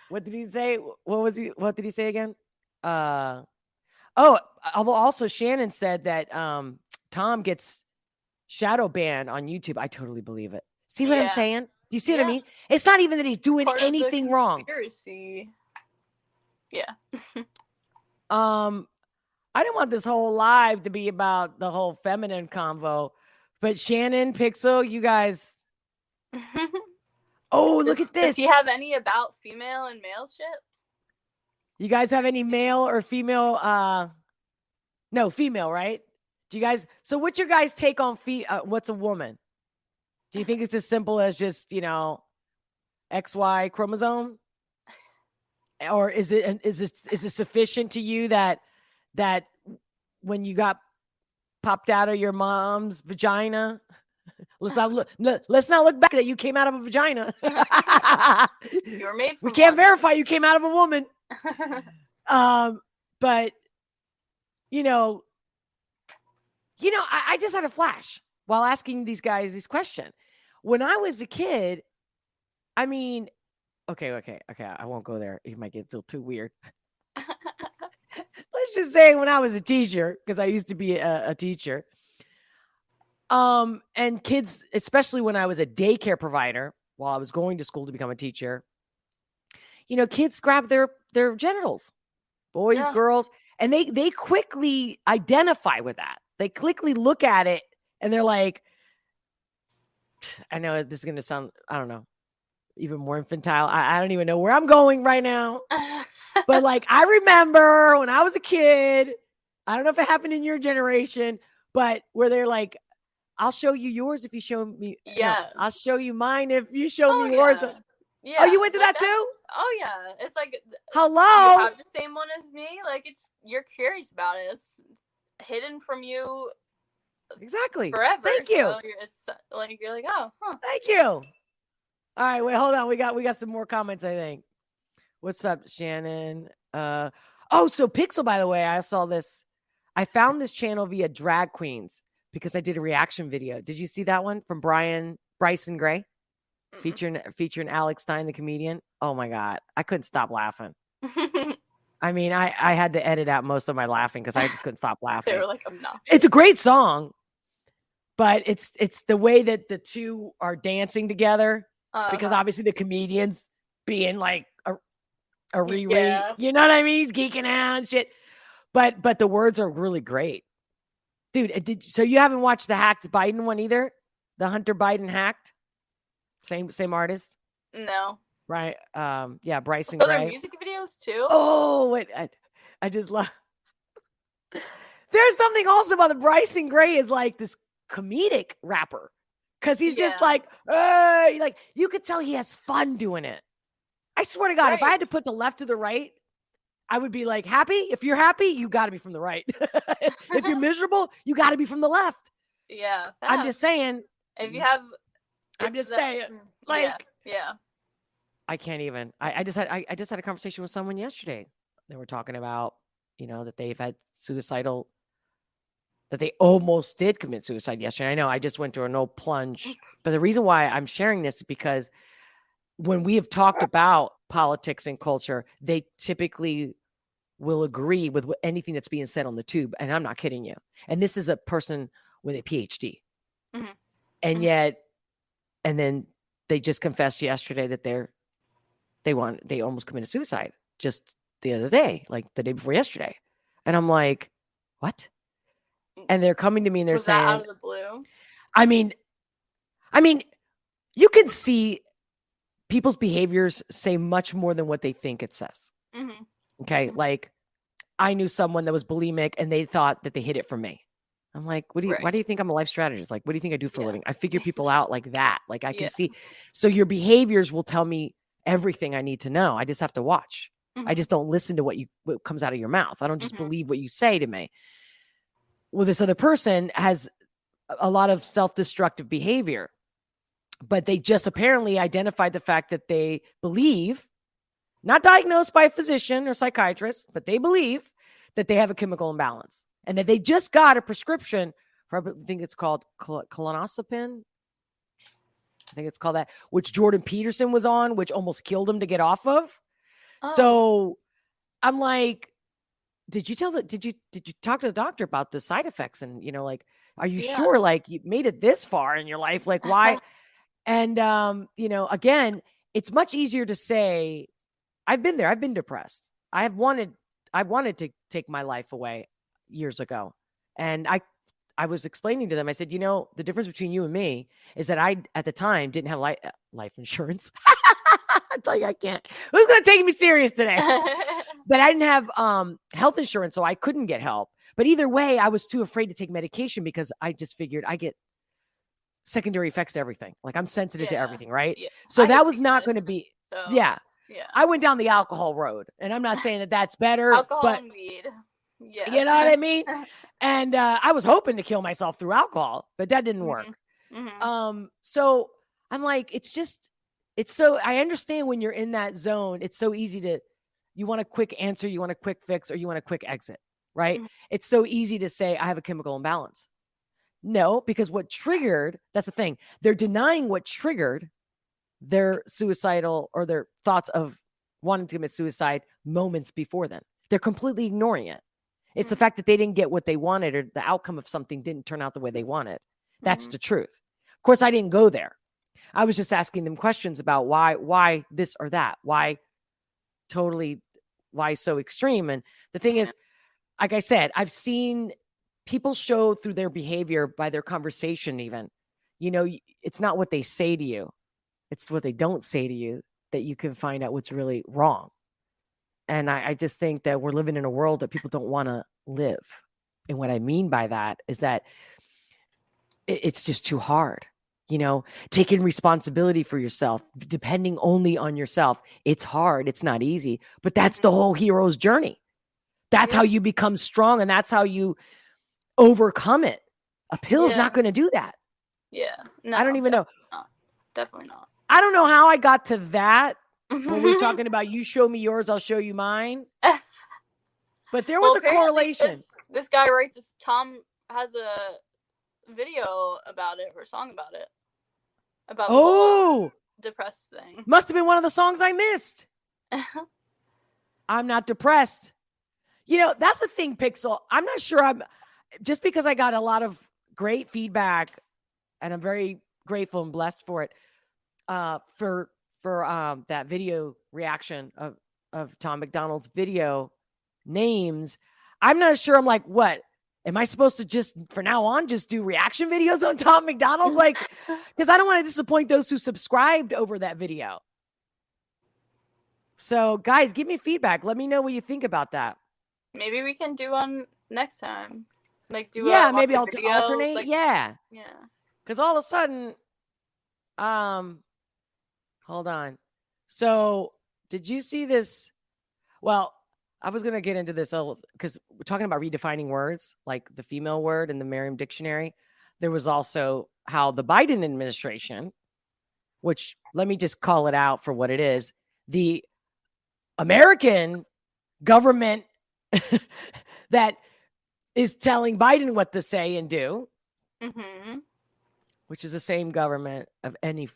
What did he say? What did he say again? Although also Shannon said that Tom gets shadow banned on YouTube. I totally believe it. See what I'm saying? Do you see what I mean? It's not even that he's doing anything wrong. Yeah. I didn't want this whole live to be about the whole feminine convo, but Shannon, Pixel, you guys. Look at this. Does he have any about female and male shit? You guys have any male or female? No, female, right? Do you guys? So what's your guys' take on what's a woman? Do you think it's as simple as just, XY chromosome? Or is it sufficient to you that when you got popped out of your mom's vagina, let's not look back that you came out of a vagina. You were made. We can't verify you came out of a woman. But I just had a flash while asking these guys this question. When I was a kid, I mean, okay. I won't go there. It might get a little too weird. Let's just say when I was a teacher, because I used to be a teacher. And kids, especially when I was a daycare provider, while I was going to school to become a teacher, kids grab their genitals, boys, girls, and they quickly identify with that. They quickly look at it and they're like, I know this is going to sound, I don't know, even more infantile. I don't even know where I'm going right now. But like, I remember when I was a kid, I don't know if it happened in your generation, but where they're like, I'll show you yours if you show me. Yeah. I'll show you mine if you show me yeah. yours. Yeah. Oh, you went to that too? Oh yeah. It's like, hello. You have the same one as me. Like you're curious about it. It's hidden from you. Exactly. Forever. Thank you. So it's like you're like, oh, huh. Thank you. All right, wait, hold on. We got some more comments, I think. What's up, Shannon? So Pixel, by the way, I saw this. I found this channel via Drag Queens because I did a reaction video. Did you see that one from Bryson Gray? Featuring Alex Stein, the comedian. Oh my God. I couldn't stop laughing. I mean, I had to edit out most of my laughing because I just couldn't stop laughing. They were like, I'm not. It's a great song, but it's the way that the two are dancing together because obviously the comedian's being like a re-rate. Yeah. You know what I mean? He's geeking out and shit. But the words are really great. Dude, so you haven't watched the hacked Biden one either? The Hunter Biden hacked? Same artist? No. Right. Yeah, Bryson Gray. Gray. Are music videos too? Oh, wait. I just love. There's something also about the Bryson Gray is like this comedic rapper. Cause he's just like you could tell he has fun doing it. I swear to God, if I had to put the left to the right, I would be like, happy. If you're happy, you got to be from the right. If you're miserable, you got to be from the left. Yeah. I'm just saying. If you have, I'm just saying, like, yeah. I can't even. I just had a conversation with someone yesterday. They were talking about, that they've had that they almost did commit suicide yesterday. I know I just went through a no plunge, but the reason why I'm sharing this is because when we have talked about politics and culture, they typically will agree with anything that's being said on the tube. And I'm not kidding you. And this is a person with a PhD. Mm-hmm. And yet, and then they just confessed yesterday that they almost committed suicide just the other day, like the day before yesterday. And I'm like, what? And they're coming to me and they're saying, out of the blue? I mean, you can see people's behaviors say much more than what they think it says. Mm-hmm. Okay. Mm-hmm. Like I knew someone that was bulimic and they thought that they hid it from me. I'm like, why do you think I'm a life strategist? Like, what do you think I do for a living? I figure people out like that. Like I can see. So your behaviors will tell me everything I need to know. I just have to watch. Mm-hmm. I just don't listen to what comes out of your mouth. I don't just believe what you say to me. Well, this other person has a lot of self-destructive behavior, but they just apparently identified the fact that they believe, not diagnosed by a physician or psychiatrist, but they believe that they have a chemical imbalance and that they just got a prescription for, I think it's called colonoscopine. I think it's called that, which Jordan Peterson was on, which almost killed him to get off of. Oh. So I'm like, did you talk to the doctor about the side effects? And, like, are you sure, like, you made it this far in your life? Like, why? And, again, it's much easier to say, I've been there. I've been depressed. I wanted to take my life away years ago. And I was explaining to them, I said, the difference between you and me is that I, at the time, didn't have life insurance. I tell you, I can't. Who's going to take me serious today? But I didn't have health insurance, so I couldn't get help. But either way, I was too afraid to take medication because I just figured I get secondary effects to everything. Like I'm sensitive to everything, right? Yeah. So that was not going to be, Yeah. I went down the alcohol road, and I'm not saying that that's better. Alcohol and weed. Yes. You know what I mean? And I was hoping to kill myself through alcohol, but that didn't work. Mm-hmm. So I'm like, I understand when you're in that zone, it's so easy you want a quick answer, you want a quick fix, or you want a quick exit, right? Mm-hmm. It's so easy to say, I have a chemical imbalance. No, because that's the thing. They're denying what triggered their suicidal or their thoughts of wanting to commit suicide moments before then. They're completely ignoring it. It's the fact that they didn't get what they wanted, or the outcome of something didn't turn out the way they wanted. That's the truth. Of course, I didn't go there. I was just asking them questions about why this or that, why so extreme. And the thing is, like I said, I've seen people show through their behavior, by their conversation even, it's not what they say to you. It's what they don't say to you that you can find out what's really wrong. And I just think that we're living in a world that people don't want to live. And what I mean by that is that it's just too hard. Taking responsibility for yourself, depending only on yourself. It's hard. It's not easy, but that's the whole hero's journey. That's how you become strong, and that's how you overcome it. A pill's not going to do that. Yeah. No, I don't even know. Definitely not. I don't know how I got to that when we're talking about you show me yours, I'll show you mine. But there was a correlation. This guy writes this, Tom has a video about it, or a song about it. About the whole depressed thing. Must have been one of the songs I missed. I'm not depressed. That's the thing, Pixel. I'm not sure just because I got a lot of great feedback, and I'm very grateful and blessed for it, for that video reaction of Tom Macdonald's video names. I'm not sure. I'm like, what? Am I supposed to just, for now on, just do reaction videos on Tom Macdonald's? Like, because I don't want to disappoint those who subscribed over that video. So, guys, give me feedback. Let me know what you think about that. Maybe we can do one next time. Like, maybe I'll alternate. Like, yeah. Yeah. Because all of a sudden, hold on. So, did you see this? Well, I was going to get into this because we're talking about redefining words, like the female word in the Merriam dictionary. There was also how the Biden administration, which let me just call it out for what it is, the American government that is telling Biden what to say and do, which is the same government of any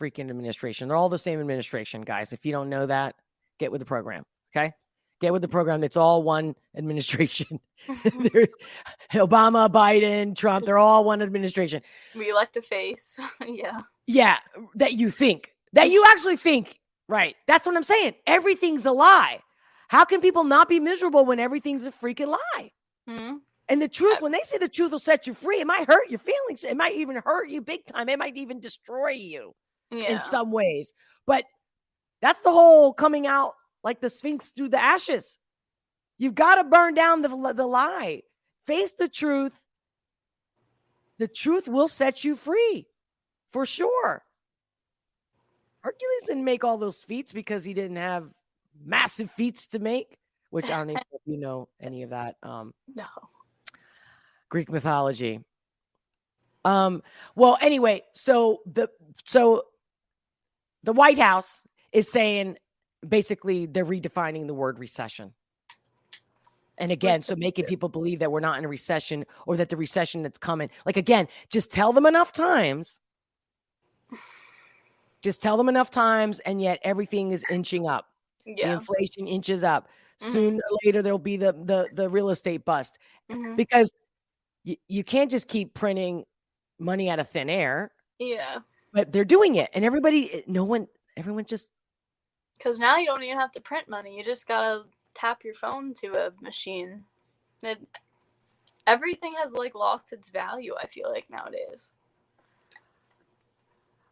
freaking administration. They're all the same administration, guys. If you don't know that, get with the program, okay? Get with the program. It's all one administration. Obama, Biden, Trump, they're all one administration. We elect a face. Yeah. Yeah, that you actually think, right? That's what I'm saying. Everything's a lie. How can people not be miserable when everything's a freaking lie? And the truth, when they say the truth will set you free, it might hurt your feelings. It might even hurt you big time. It might even destroy you in some ways. But that's the whole coming out like the Sphinx through the ashes. You've got to burn down the lie. Face the truth. The truth will set you free, for sure. Hercules didn't make all those feats because he didn't have massive feats to make, which I don't even know if you know any of that. No. Greek mythology. Well, anyway, so the White House is saying, basically, they're redefining the word recession. And again, so making people believe that we're not in a recession, or that the recession that's coming. Like, again, just tell them enough times. And yet everything is inching up. Yeah. The inflation inches up. Sooner or later, there'll be the real estate bust. Because you can't just keep printing money out of thin air. Yeah. But they're doing it. And everyone just... Because now you don't even have to print money. You just got to tap your phone to a machine. Everything has, like, lost its value, I feel like, nowadays.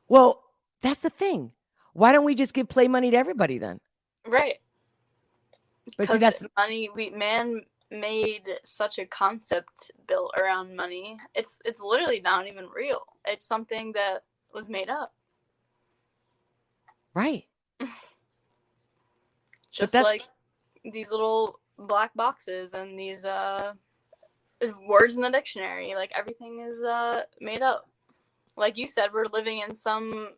Well, that's the thing. Why don't we just give play money to everybody then? Right. But see, that's money. Man made such a concept built around money. It's literally not even real. It's something that was made up. Right. Just like these little black boxes and these words in the dictionary. Like, everything is made up. Like you said, we're living in some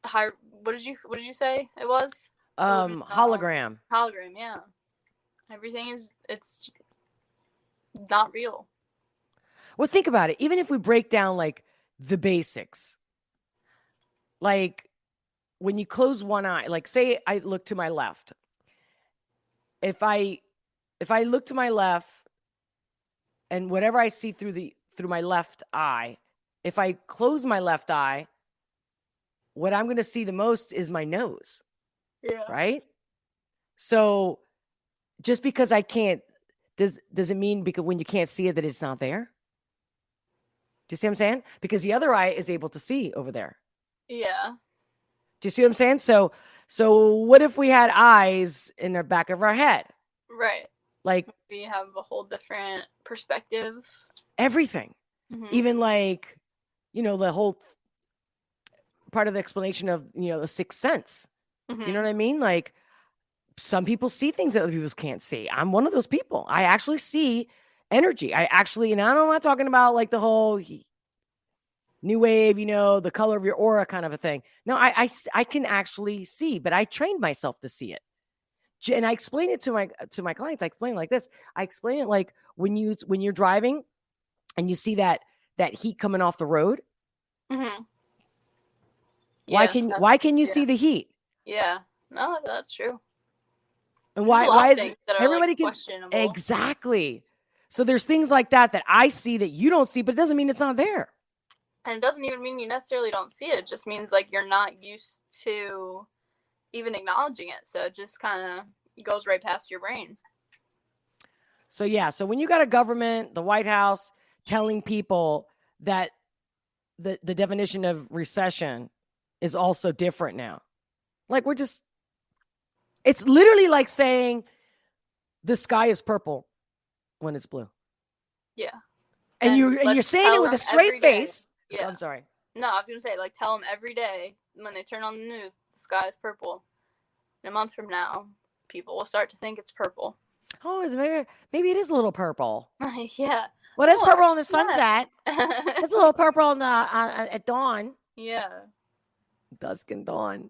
high. What did you say it was? Hologram. Hologram, yeah. Everything it's not real. Well, think about it. Even if we break down, like, the basics, like, when you close one eye, like say I look to my left, if I look to my left and whatever I see through my left eye, if I close my left eye, what I'm going to see the most is my nose. Yeah. Right? So just because I can't, does it mean because when you can't see it that it's not there? Do you see what I'm saying? Because the other eye is able to see over there. Yeah. Do you see what I'm saying? So what if we had eyes in the back of our head? Right. Like we have a whole different perspective. Everything. Mm-hmm. Even like, the whole part of the explanation of, the sixth sense. Mm-hmm. You know what I mean? Like some people see things that other people can't see. I'm one of those people. I actually see energy. And I'm not talking about like the whole new wave, the color of your aura kind of a thing. No, I can actually see, but I trained myself to see it. And I explain it to my clients. I explain it like this. I explain it like when you're driving and you see that heat coming off the road. Mm-hmm. Why can you see the heat? Yeah, no, that's true. And why is it everybody can questionable. Exactly? So there's things like that I see that you don't see, but it doesn't mean it's not there. And it doesn't even mean you necessarily don't see it. It just means like you're not used to even acknowledging it. So it just kind of goes right past your brain. So yeah, so when you got a government, the White House telling people that the definition of recession is also different now. Like it's literally like saying the sky is purple when it's blue. Yeah. And you're saying it with a straight face. Yeah. I'm sorry. No, I was going to say, like, tell them every day when they turn on the news, the sky is purple. In a month from now, people will start to think it's purple. Oh, maybe it is a little purple. Yeah. Well, it's purple on the sunset. It's a little purple at dawn. Yeah. Dusk and dawn.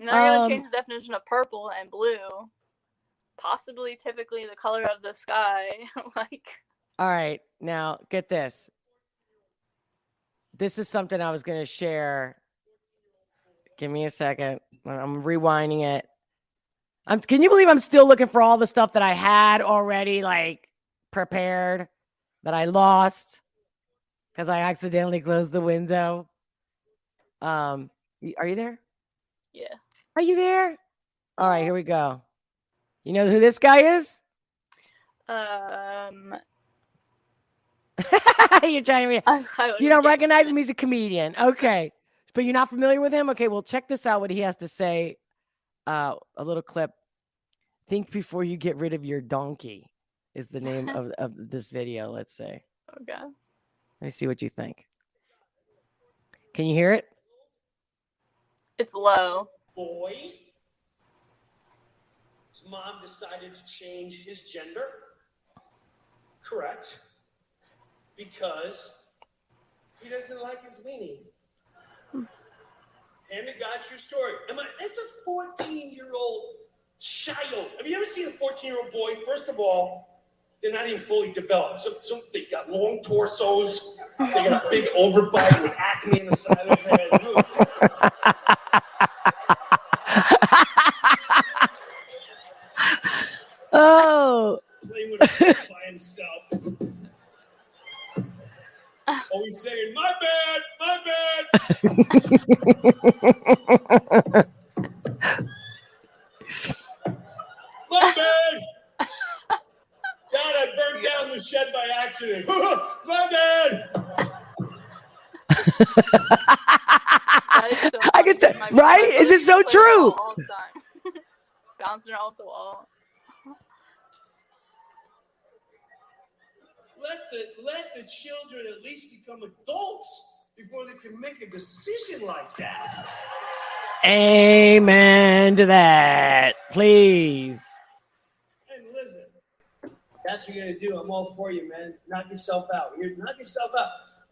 Now you're going to change the definition of purple and blue. Possibly, typically, the color of the sky. All right. Now, get this. This is something I was going to share. Give me a second. I'm rewinding it. Can you believe I'm still looking for all the stuff that I had already, prepared, that I lost because I accidentally closed the window? Are you there? Yeah. Are you there? All right, here we go. You know who this guy is? You're trying to read. You don't recognize him? He's a comedian. Okay. But you're not familiar with him? Okay, well, check this out, what he has to say. A little clip. Think before you get rid of your donkey is the name of this video, let's say. Okay. Let me see what you think. Can you hear it? It's low. Boy, his mom decided to change his gender. Correct. Because he doesn't like his weenie. And to God, true story. It's a 14-year-old child. Have you ever seen a 14-year-old boy? First of all, they're not even fully developed. So they got long torsos. They got a big overbite with acne in the side of their head. Oh. Playing with a kid by himself. Always saying, my bad, my bad. My bad. God, I burned down the shed by accident. My bad. So I can tell, right? Is it so true? All the time. Bouncing off the wall. Let the children at least become adults before they can make a decision like that. Amen to that. Please. And listen, that's what you're gonna do. I'm all for you, man. Knock yourself out. Knock yourself out.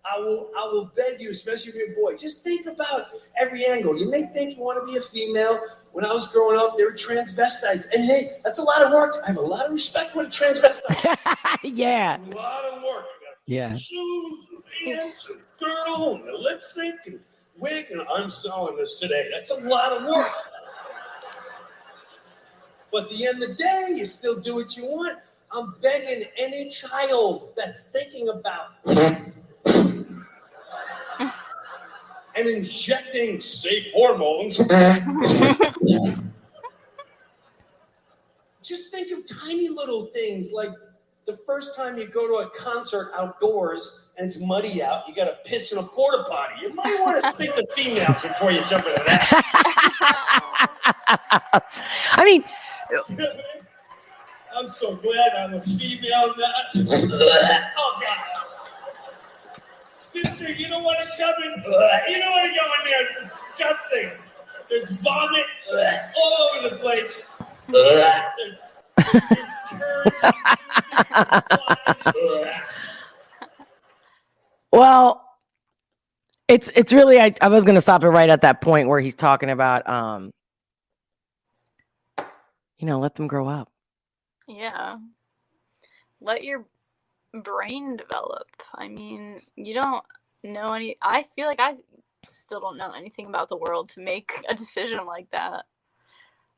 I will beg you, especially if you're a boy, just think about every angle. You may think you want to be a female. When I was growing up, they were transvestites. And hey, that's a lot of work. I have a lot of respect for the transvestite. Yeah. A lot of work. Yeah. Shoes, and pants, and girdle, and lipstick, and wig, and I'm sewing this today. That's a lot of work. But at the end of the day, you still do what you want. I'm begging any child that's thinking about and injecting safe hormones. Just think of tiny little things like the first time you go to a concert outdoors and it's muddy out, you got to piss in a porta potty. You might want to speak to females before you jump into that. I mean, I'm so glad I'm a female now. Oh, God. Sister, you don't want to come in. You don't want to go in there. It's disgusting. There's vomit all over the place. Well, it's really I was gonna stop it right at that point where he's talking about let them grow up. Yeah. Let your brain develop. I mean, you don't know I feel like I still don't know anything about the world to make a decision like that.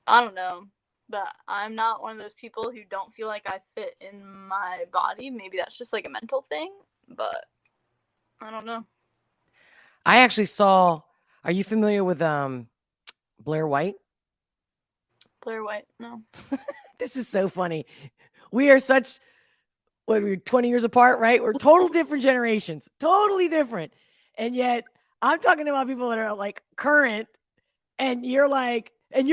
I don't know. But I'm not one of those people who don't feel like I fit in my body. Maybe that's just like a mental thing, but I don't know. I actually saw, are you familiar with Blair White? Blair White, no. This is so funny. We are we're 20 years apart, right? We're total different generations, totally different. And yet I'm talking about people that are like current, and you're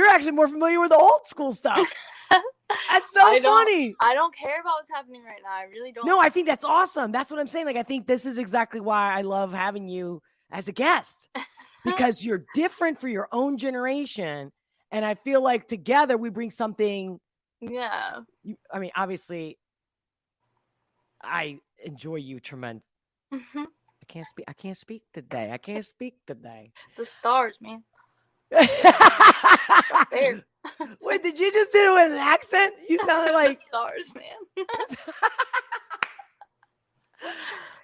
actually more familiar with the old school stuff. That's so funny. I don't care about what's happening right now. I really don't. No, I think that's awesome. That's what I'm saying. Like, I think this is exactly why I love having you as a guest, because you're different for your own generation. And I feel like together we bring something. Yeah. I mean, obviously, I enjoy you tremendously. Mm-hmm. I can't speak today. The stars, man. Wait, did you just do it with an accent? You sounded like stars, man.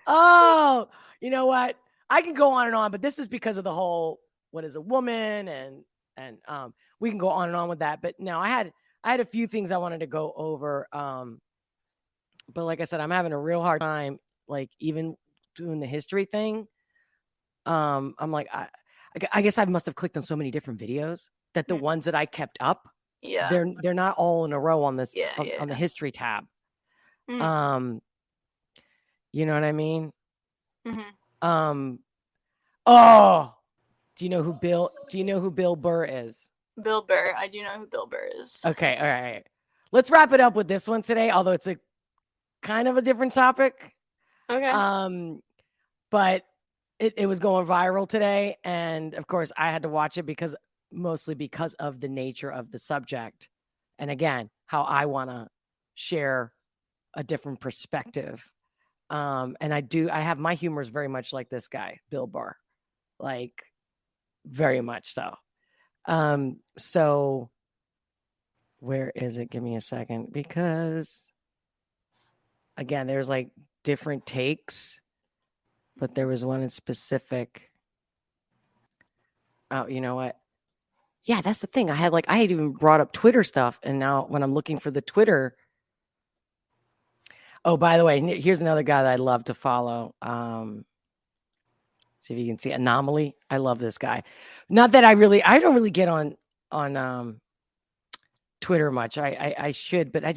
Oh, you know what? I can go on and on, but this is because of the whole what is a woman, and we can go on and on with that. But no, I had a few things I wanted to go over. But like I said, I'm having a real hard time, like even doing the history thing. I'm like, I guess I must have clicked on so many different videos that the ones that I kept up, they're not all in a row on this on the history tab. You know what I mean? Mm-hmm. Oh, do you know who Bill Burr is? Bill Burr. I do know who Bill Burr is. Okay, all right. Let's wrap it up with this one today, although it's a kind of a different topic. Okay. But it was going viral today, and of course I had to watch it mostly because of the nature of the subject, and again, how I want to share a different perspective. And I have my humor is very much like this guy, Bill Burr, like very much so. So where is it? Give me a second, because again, there's like different takes, but there was one in specific. Oh, you know what? Yeah, that's the thing. I had even brought up Twitter stuff, and now when I'm looking for the Twitter. Oh, by the way, here's another guy that I love to follow. See if you can see Anomaly. I love this guy. Not that I don't really get on Twitter much. I should, but I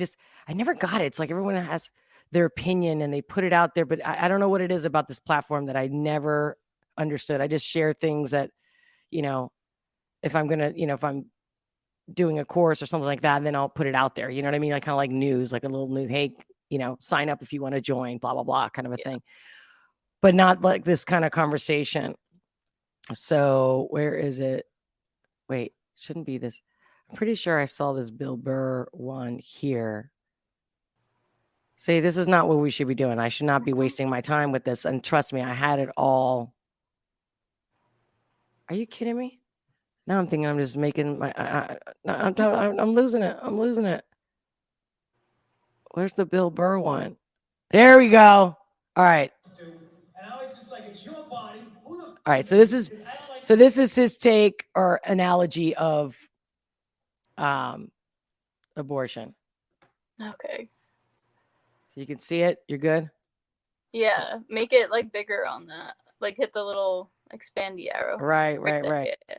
never got it. It's like everyone has their opinion and they put it out there, but I don't know what it is about this platform that I never understood. I just share things that, if I'm gonna, if I'm doing a course or something like that, and then I'll put it out there. You know what I mean? Like kind of like news, like a little news. Hey, sign up if you want to join, blah, blah, blah, kind of a thing. But not like this kind of conversation. So where is it? Wait, shouldn't be this. I'm pretty sure I saw this Bill Burr one here. See, this is not what we should be doing. I should not be wasting my time with this. And trust me, I had it all. Are you kidding me? Now I'm thinking I'm just making I'm losing it. I'm losing it. Where's the Bill Burr one? There we go. All right. And I was just like, it's your body. Who the All right. So this is his take or analogy of abortion. Okay. So you can see it. You're good. Yeah, make it like bigger on that. Like hit the little expandy arrow. Right. Yeah.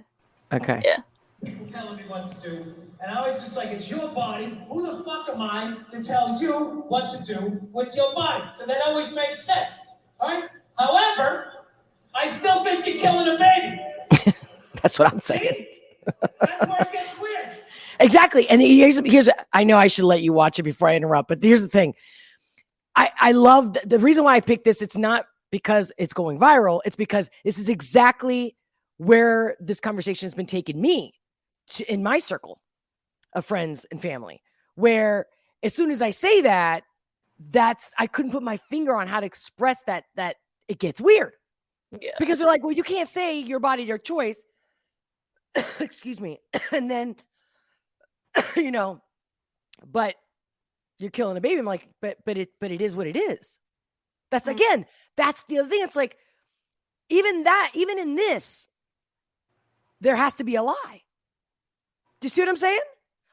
Okay. Yeah. People telling me what to do, and I was just like, it's your body. Who the fuck am I to tell you what to do with your body? So that always made sense, all right? However, I still think you're killing a baby. That's what I'm saying. That's where it gets weird. Exactly. And here's I know I should let you watch it before I interrupt, but here's the thing. I love the reason why I picked this. It's not because it's going viral. It's because this is exactly where this conversation has been taking me in my circle of friends and family, where as soon as I say that, I couldn't put my finger on how to express that it gets weird. Yeah. Because they're like, well, you can't say your body, your choice. Excuse me. And then, but you're killing a baby. I'm like, but it is what it is. That's again, that's the other thing. It's like, even in this, there has to be a lie. Do you see what I'm saying?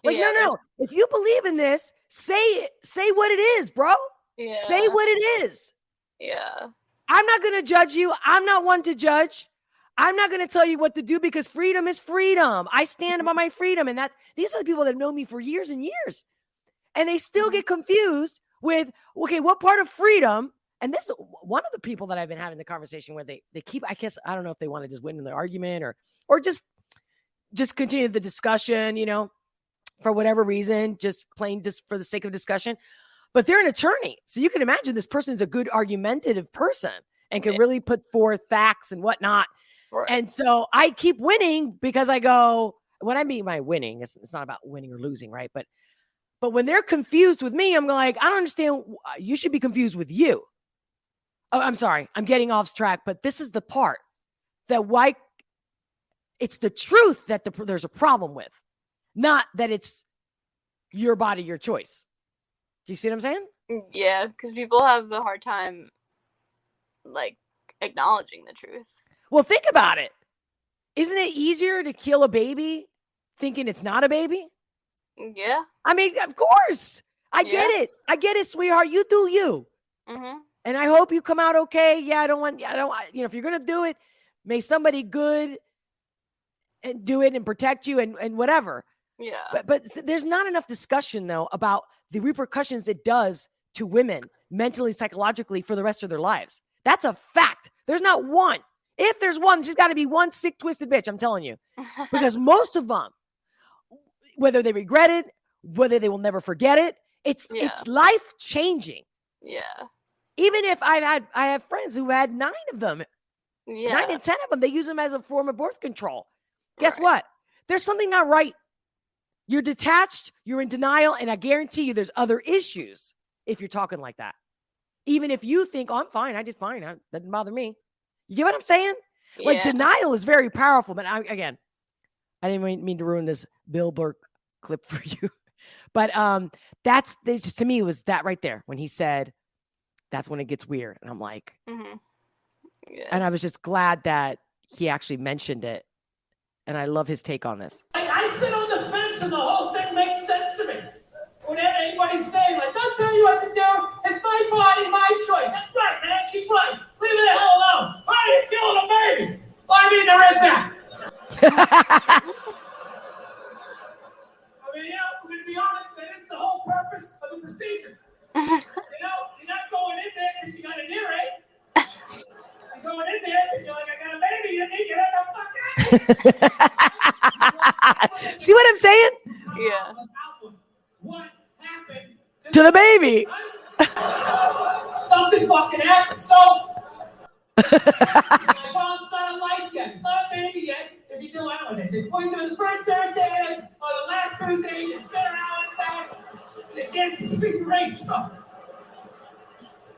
Like, Yeah. no. If you believe in this, say what it is, bro. Yeah. Say what it is. Yeah. I'm not going to judge you. I'm not one to judge. I'm not going to tell you what to do because freedom is freedom. I stand by my freedom. And these are the people that have known me for years and years. And they still get confused with, okay, what part of freedom? And this is one of the people that I've been having the conversation where they keep, I guess, I don't know if they want to just win in the argument or just continue the discussion, for whatever reason, just for the sake of discussion. But they're an attorney. So you can imagine this person's a good argumentative person and can really put forth facts and whatnot. Right. And so I keep winning because I go, when I mean by winning, it's not about winning or losing, right? But when they're confused with me, I'm like, I don't understand. You should be confused with you. Oh, I'm sorry. I'm getting off track, but this is the part that why it's the truth that there's a problem with, not that it's your body, your choice. Do you see what I'm saying? Yeah, because people have a hard time, like, acknowledging the truth. Well, think about it. Isn't it easier to kill a baby thinking it's not a baby? Yeah. I mean, of course. I get it, sweetheart. You do you. Mm-hmm. And I hope you come out okay. Yeah, if you're going to do it, may somebody good and do it and protect you and whatever. Yeah. But there's not enough discussion, though, about the repercussions it does to women mentally, psychologically for the rest of their lives. That's a fact. There's not one. If there's one, there's got to be one sick, twisted bitch, I'm telling you. Because most of them, whether they regret it, whether they will never forget it, it's life-changing. Yeah. Even if I have friends who had 9 of them. Yeah. 9 and 10 of them, they use them as a form of birth control. Guess what? There's something not right. You're detached, you're in denial, and I guarantee you there's other issues if you're talking like that. Even if you think, oh, I'm fine, I did fine, it doesn't bother me. You get what I'm saying? Yeah. Like, denial is very powerful, but I didn't mean to ruin this Bill Burr clip for you. But that's just, to me, was that right there when he said, that's when it gets weird. And I'm like, and I was just glad that he actually mentioned it. And I love his take on this. I sit on the fence and the whole thing makes sense to me. Whenever anybody's saying, like, don't tell you what to do, it's my body, my choice. That's right, man, she's right. Leave me the hell alone. Why are you killing a baby? Well, I mean, there is that. We're going to be honest, that is the whole purpose of the procedure. You're not going in there because you got an earache. You're going in there because you're like, I got a baby, you need to get the fuck out. See what I'm saying? Yeah. What happened to the baby? Something fucking happened. So, well, it's not a life yet. It's not a baby yet. If you do, I don't know. They say, point to the first Thursday or the last Tuesday, you spin around and time. The kids between raindrops.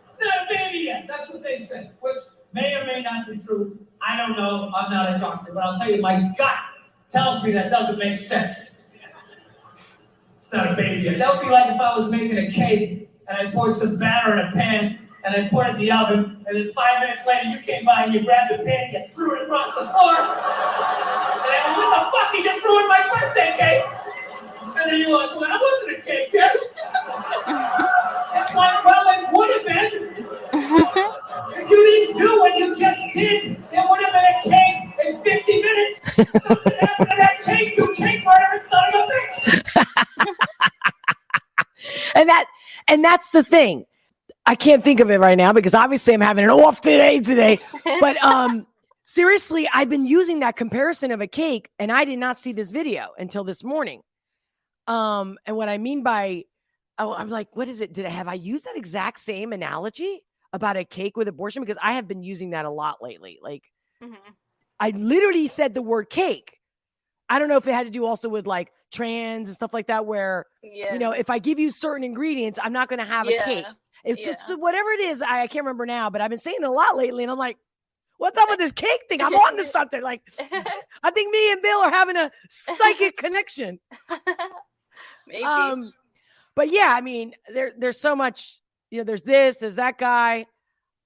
It's not a baby yet. That's what they say, which may or may not be true. I don't know. I'm not a doctor, but I'll tell you, my gut tells me that doesn't make sense. It's not a baby yet. That would be like if I was making a cake and I poured some batter in a pan and I poured it in the oven, and then 5 minutes later, you came by and you grabbed the pan and you threw it across the floor. And I went, what the fuck? You just ruined my birthday cake! And then you're like, well, that wasn't a cake yet. It's like, well, it would have been. If you didn't do what you just did, it would have been a cake in 50 minutes. Something happened to that cake, you cake murdering son of a bitch. And that's the thing. I can't think of it right now because obviously I'm having an off day today. But seriously, I've been using that comparison of a cake, and I did not see this video until this morning. And what I mean by, I'm like, what is it? Have I used that exact same analogy about a cake with abortion? Because I have been using that a lot lately. Like, I literally said the word cake. I don't know if it had to do also with like trans and stuff like that, where, you know, if I give you certain ingredients, I'm not going to have a cake. It's whatever it is. I can't remember now, but I've been saying it a lot lately. And I'm like, what's up with this cake thing? I'm on to something. Like, I think me and Bill are having a psychic connection. Maybe. But yeah, I mean, there's so much, you know, there's this, there's that guy.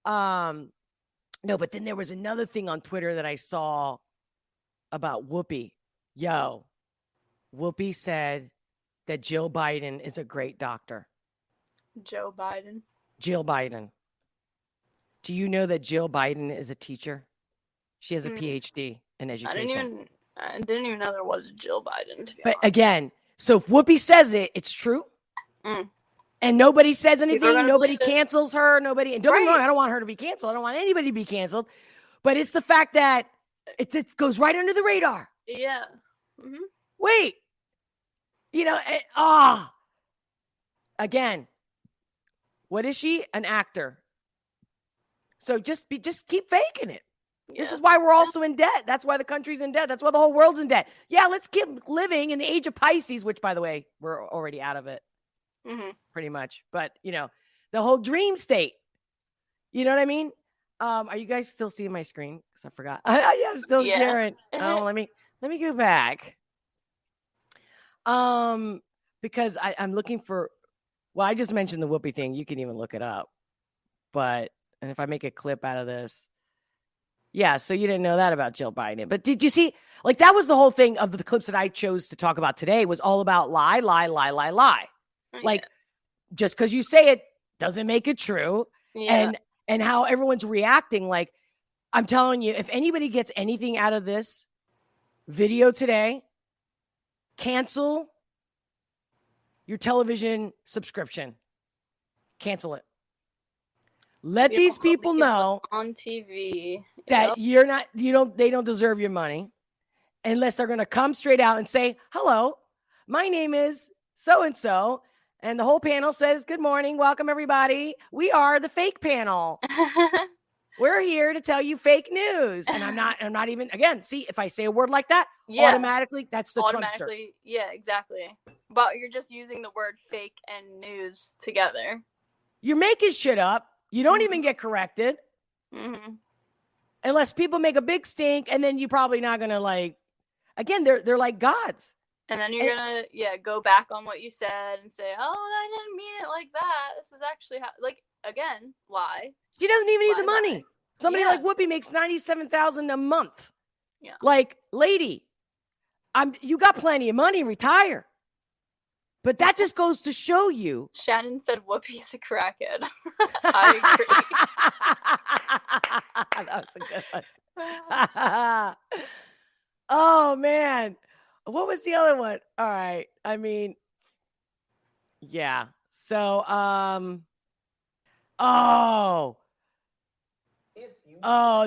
No, but then there was another thing on Twitter that I saw about Whoopi. Yo, Whoopi said that Jill Biden is a great doctor. Joe Biden. Jill Biden. Do you know that Jill Biden is a teacher? She has a PhD in education. I didn't even know there was a Jill Biden, to be But honest. again, so if Whoopi says it, it's true. And nobody says anything. Nobody cancels her. Nobody. And don't get me wrong, I don't want her to be canceled. I don't want anybody to be canceled. But it's the fact that it goes right under the radar. Yeah. Wait. You know, again, what is she? An actor. So just keep faking it. Yeah. This is why we're also in debt. That's why the country's in debt. That's why the whole world's in debt. Yeah, let's keep living in the age of Pisces, which, by the way, we're already out of it. Pretty much. But, you know, the whole dream state. You know what I mean? Are you guys still seeing my screen? Because I forgot. Yeah, I'm still sharing. Oh, let me go back. Because I'm looking for, well, I just mentioned the Whoopi thing. You can even look it up. But, and if I make a clip out of this, yeah, so you didn't know that about Jill Biden. But did you see, like, that was the whole thing of the clips that I chose to talk about today was all about lie. Like, just because you say it doesn't make it true. Yeah. And how everyone's reacting. Like, I'm telling you, if anybody gets anything out of this video today, cancel your television subscription. Cancel it. Let these people know on TV that they don't deserve your money unless they're going to come straight out and say, hello, my name is so-and-so. And the whole panel says, good morning. Welcome, everybody. We are the fake panel. We're here to tell you fake news. And I'm not even, again, see, if I say a word like that, automatically, that's the Trumpster. Yeah, exactly. But you're just using the word fake and news together. You're making shit up. You don't even get corrected. Unless people make a big stink, and then you're probably not going to, like, again, they're like gods. And then you're going to, go back on what you said and say, oh, I didn't mean it like that. This is actually how, like, again, lie. She doesn't even need the money. Somebody like Whoopi makes $97,000 a month. Yeah. Like, lady, you got plenty of money, retire. But that just goes to show you. Shannon said Whoopi's a crackhead. I agree. That was a good one. Oh, man. What was the other one? All right. I mean, yeah. So,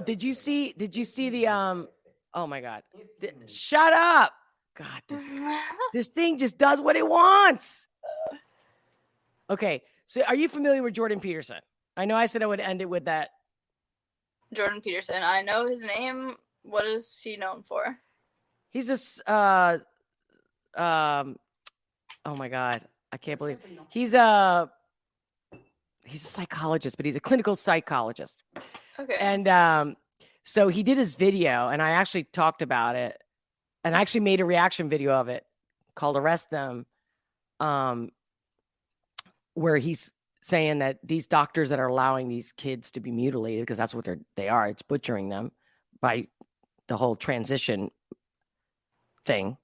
did you see the, oh my God. Shut up. God, this thing just does what it wants. Okay. So are you familiar with Jordan Peterson? I know I said I would end it with that. Jordan Peterson. I know his name. What is he known for? He's oh my God. I can't believe he's a psychologist, but he's a clinical psychologist. Okay. And so he did his video, and I actually talked about it, and I actually made a reaction video of it called Arrest Them, where he's saying that these doctors that are allowing these kids to be mutilated, because that's what they are, it's butchering them by the whole transition thing.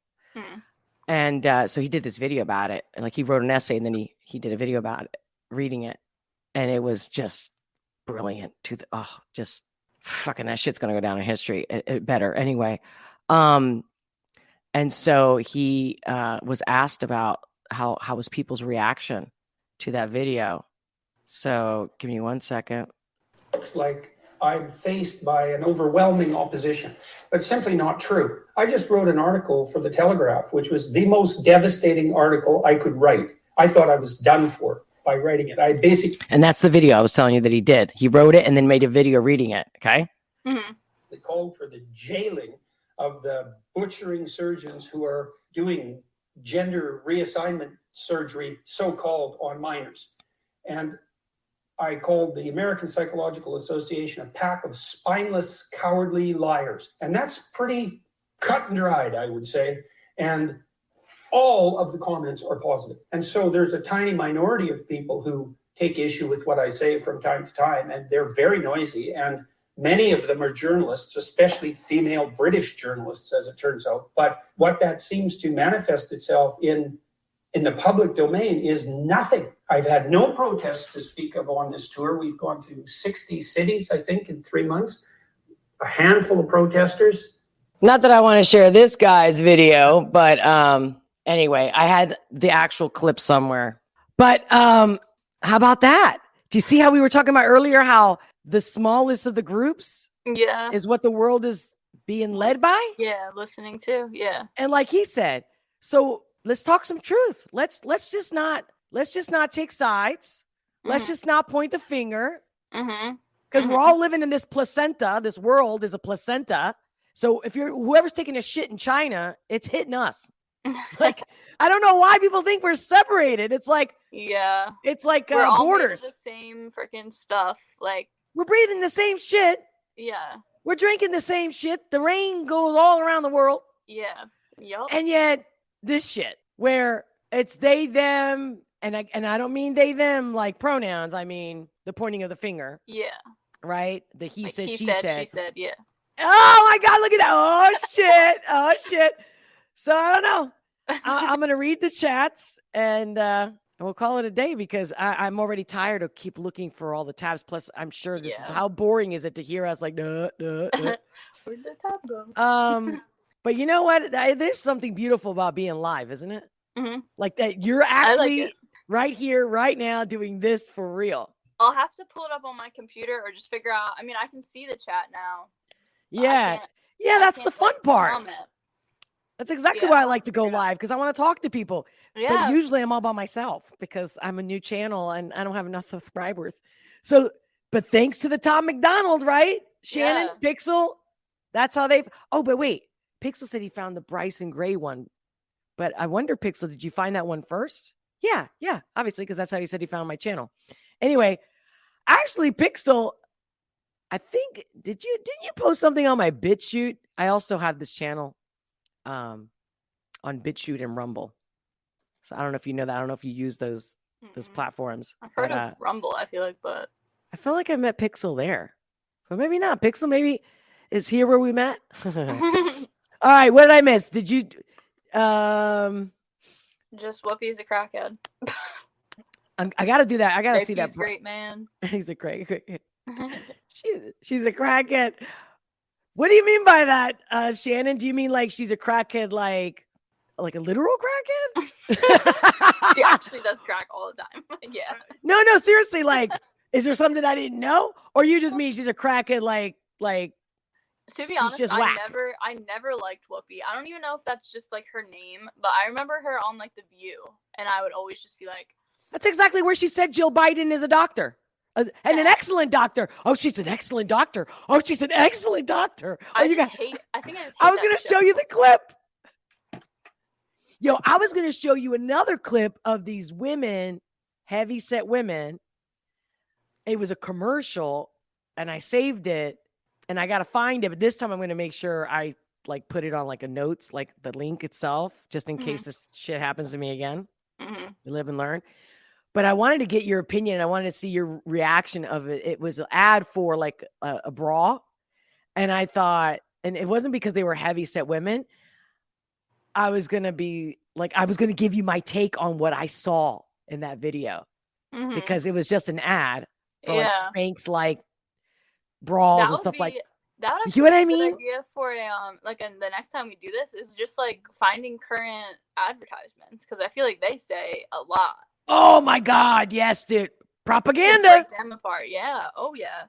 And so he did this video about it, and like he wrote an essay, and then he did a video about it, reading it, and it was just brilliant. Just fucking that shit's gonna go down in history. It better anyway. And so he was asked about how was people's reaction to that video. So give me 1 second. Looks like I'm faced by an overwhelming opposition, but simply not true. I just wrote an article for The Telegraph, which was the most devastating article I could write. I thought I was done for by writing it. And that's the video I was telling you that he did. He wrote it and then made a video reading it. Okay. They called for the jailing of the butchering surgeons who are doing gender reassignment surgery, so-called, on minors. And I called the American Psychological Association a pack of spineless, cowardly liars. And that's pretty cut and dried, I would say. And all of the comments are positive. And so there's a tiny minority of people who take issue with what I say from time to time, and they're very noisy. And many of them are journalists, especially female British journalists, as it turns out. But what that seems to manifest itself in the public domain is nothing. I've had no protests to speak of on this tour. We've gone to 60 cities, I think, in 3 months. A handful of protesters. Not that I want to share this guy's video, but anyway, I had the actual clip somewhere. But how about that? Do you see how we were talking about earlier, how the smallest of the groups is what the world is being led by? Yeah, listening to. Yeah. And like he said, so let's talk some truth. Let's just not take sides. Let's just not point the finger. Because we're all living in this placenta. This world is a placenta. So if whoever's taking a shit in China, it's hitting us. Like, I don't know why people think we're separated. It's like, it's like we're all borders. Made of the same freaking stuff. Like, we're breathing the same shit. Yeah. We're drinking the same shit. The rain goes all around the world. Yeah. Yup. And yet this shit where it's they, them, and I don't mean they, them like pronouns. I mean the pointing of the finger. Yeah. Right? The he like said, he she said. Yeah. Oh my God, look at that. Oh shit. Oh shit. So I don't know. I'm going to read the chats and we'll call it a day because I'm already tired of keep looking for all the tabs. Plus, I'm sure this is how boring is it to hear us like, duh. Where'd the tab go? But you know what? There's something beautiful about being live, isn't it? Like that you're actually right here, right now doing this for real. I'll have to pull it up on my computer or just figure out. I mean, I can see the chat now. Yeah. Yeah, that's the fun part. Comment. That's exactly why I like to go live, because I want to talk to people. Yeah. But usually I'm all by myself because I'm a new channel and I don't have enough subscribers. So, but thanks to the Tom Macdonald, right? Shannon, Pixel, that's how they've. Oh, but wait. Pixel said he found the Bryson Gray one. But I wonder, Pixel, did you find that one first? Yeah, obviously, because that's how he said he found my channel. Anyway, actually, Pixel, I think, didn't you post something on my BitChute? I also have this channel on BitChute and Rumble. So I don't know if you know that. I don't know if you use those platforms. I've heard of Rumble, I feel like, but I feel like I met Pixel there. But maybe not. Pixel maybe is here where we met. All right, what did I miss? Did you just Whoopi's a crackhead. I gotta do that. I gotta see that. Great man. He's a great. She's a crackhead. What do you mean by that, Shannon? Do you mean like she's a crackhead, like a literal crackhead? She actually does crack all the time. Yeah. No, seriously. Like, is there something I didn't know, or you just mean she's a crackhead? Like. To be honest, I never liked Whoopi. I don't even know if that's just like her name, but I remember her on like The View, and I would always just be like, "That's exactly where she said Jill Biden is a doctor." And an excellent doctor. Oh, she's an excellent doctor. Oh, she's an excellent doctor. Oh, I was going to show you the clip. Yo, I was going to show you another clip of these women, heavy-set women. It was a commercial, and I saved it, and I got to find it. But this time I'm going to make sure I like put it on like a notes, like the link itself, just in case this shit happens to me again. You live and learn. But I wanted to get your opinion. I wanted to see your reaction of it. It was an ad for like a bra. And I thought, and it wasn't because they were heavy set women. I was going to give you my take on what I saw in that video because it was just an ad for like Spanx, like bras and stuff like that. Would you know what I be a mean? good idea for the next time we do this is just like finding current advertisements because I feel like they say a lot. Oh my God. Yes, dude. Propaganda. Break them apart. Yeah. Oh yeah.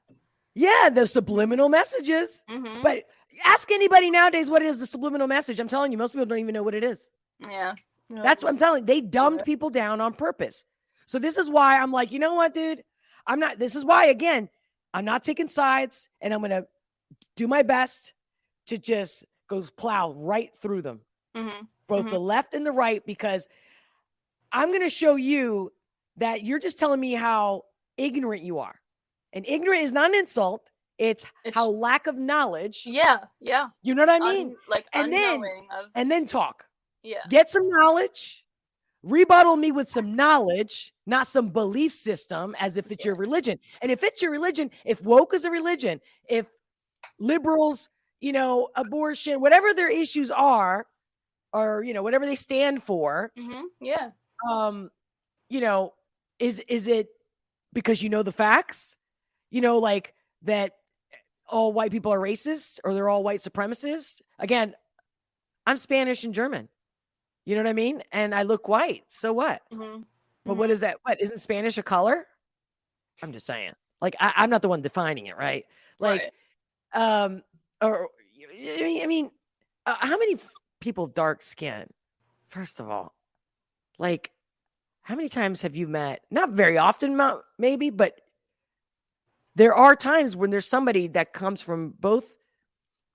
Yeah. The subliminal messages. But ask anybody nowadays what is the subliminal message. I'm telling you, most people don't even know what it is. Yeah. That's what I'm telling you. They dumbed people down on purpose. So this is why I'm like, you know what, dude? This is why, again, I'm not taking sides and I'm going to do my best to just go plow right through them. Both the left and the right, because I'm going to show you that you're just telling me how ignorant you are. And ignorant is not an insult. It's how lack of knowledge. Yeah. Yeah. You know what I mean? And then talk. Yeah. Get some knowledge. Rebuttal me with some knowledge, not some belief system as if it's your religion. And if it's your religion, if woke is a religion, if liberals, abortion, whatever their issues are, or, whatever they stand for, is it because you know the facts? Like that all white people are racist or they're all white supremacists? Again, I'm Spanish and German. You know what I mean? And I look white. So what? But what is that? What, isn't Spanish a color? I'm just saying. Like, I'm not the one defining it, right? Like, how many people have dark skin? First of all, like, how many times have you met? Not very often, maybe, but there are times when there's somebody that comes from both,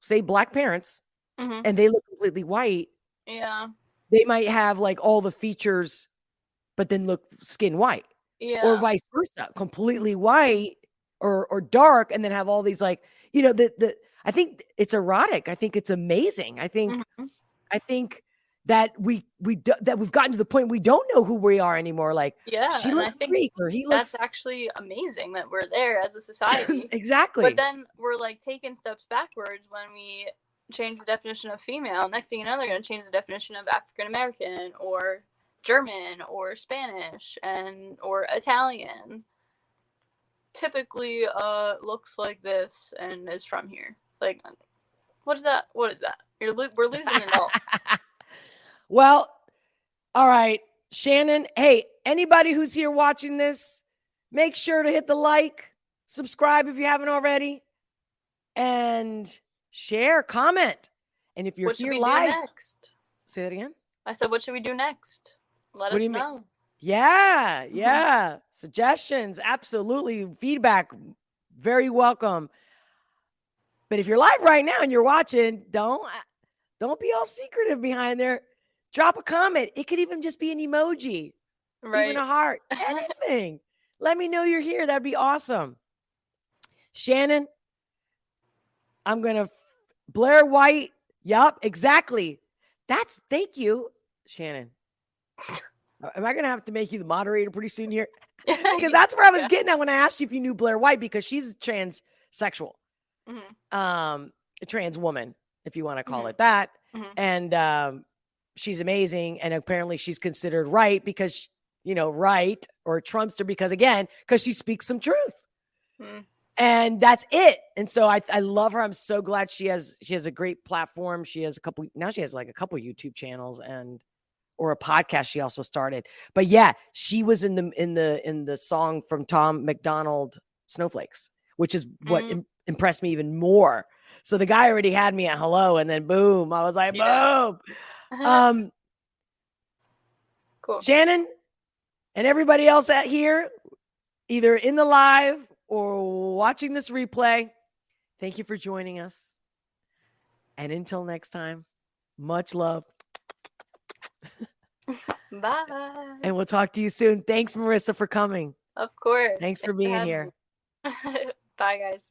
say, black parents, and they look completely white. Yeah. They might have like all the features, but then look skin white. Yeah. Or vice versa, completely white or dark, and then have all these like, I think it's erotic. I think it's amazing. I think that we've gotten to the point we don't know who we are anymore. Like, she looks Greek or he looks. That's actually amazing that we're there as a society. Exactly. But then we're like taking steps backwards when we change the definition of female. Next thing you know, they're going to change the definition of African American or German or Spanish or Italian. Typically, looks like this and is from here. Like, what is that? What is that? We're losing it all. Well, all right, Shannon. Hey, anybody who's here watching this, make sure to hit the like, subscribe if you haven't already, and share, comment. And if you're here live, next? Say that again. I said, what should we do next? Let us know. Mean? Yeah. Suggestions, absolutely. Feedback, very welcome. But if you're live right now and you're watching, don't be all secretive behind there. Drop a comment. It could even just be an emoji, even a heart, anything. Let me know you're here. That'd be awesome. Shannon, I'm going to Blair White. Yup, exactly. Thank you, Shannon. Am I going to have to make you the moderator pretty soon here? Because that's where I was getting at when I asked you if you knew Blair White, because she's transsexual, a trans woman, if you want to call it that. And she's amazing. And apparently she's considered right because, right, or Trumpster because she speaks some truth. And that's it. And so I love her. I'm so glad she has a great platform. She has a couple YouTube channels or a podcast she also started. But yeah, she was in the song from Tom Macdonald, Snowflakes, which is what impressed me even more. So the guy already had me at hello, and then boom, I was like, boom. Cool. Shannon and everybody else out here, either in the live or watching this replay, thank you for joining us. And until next time, much love. Bye. And we'll talk to you soon. Thanks, Marissa, for coming. Of course. Thanks for being here. Bye, guys.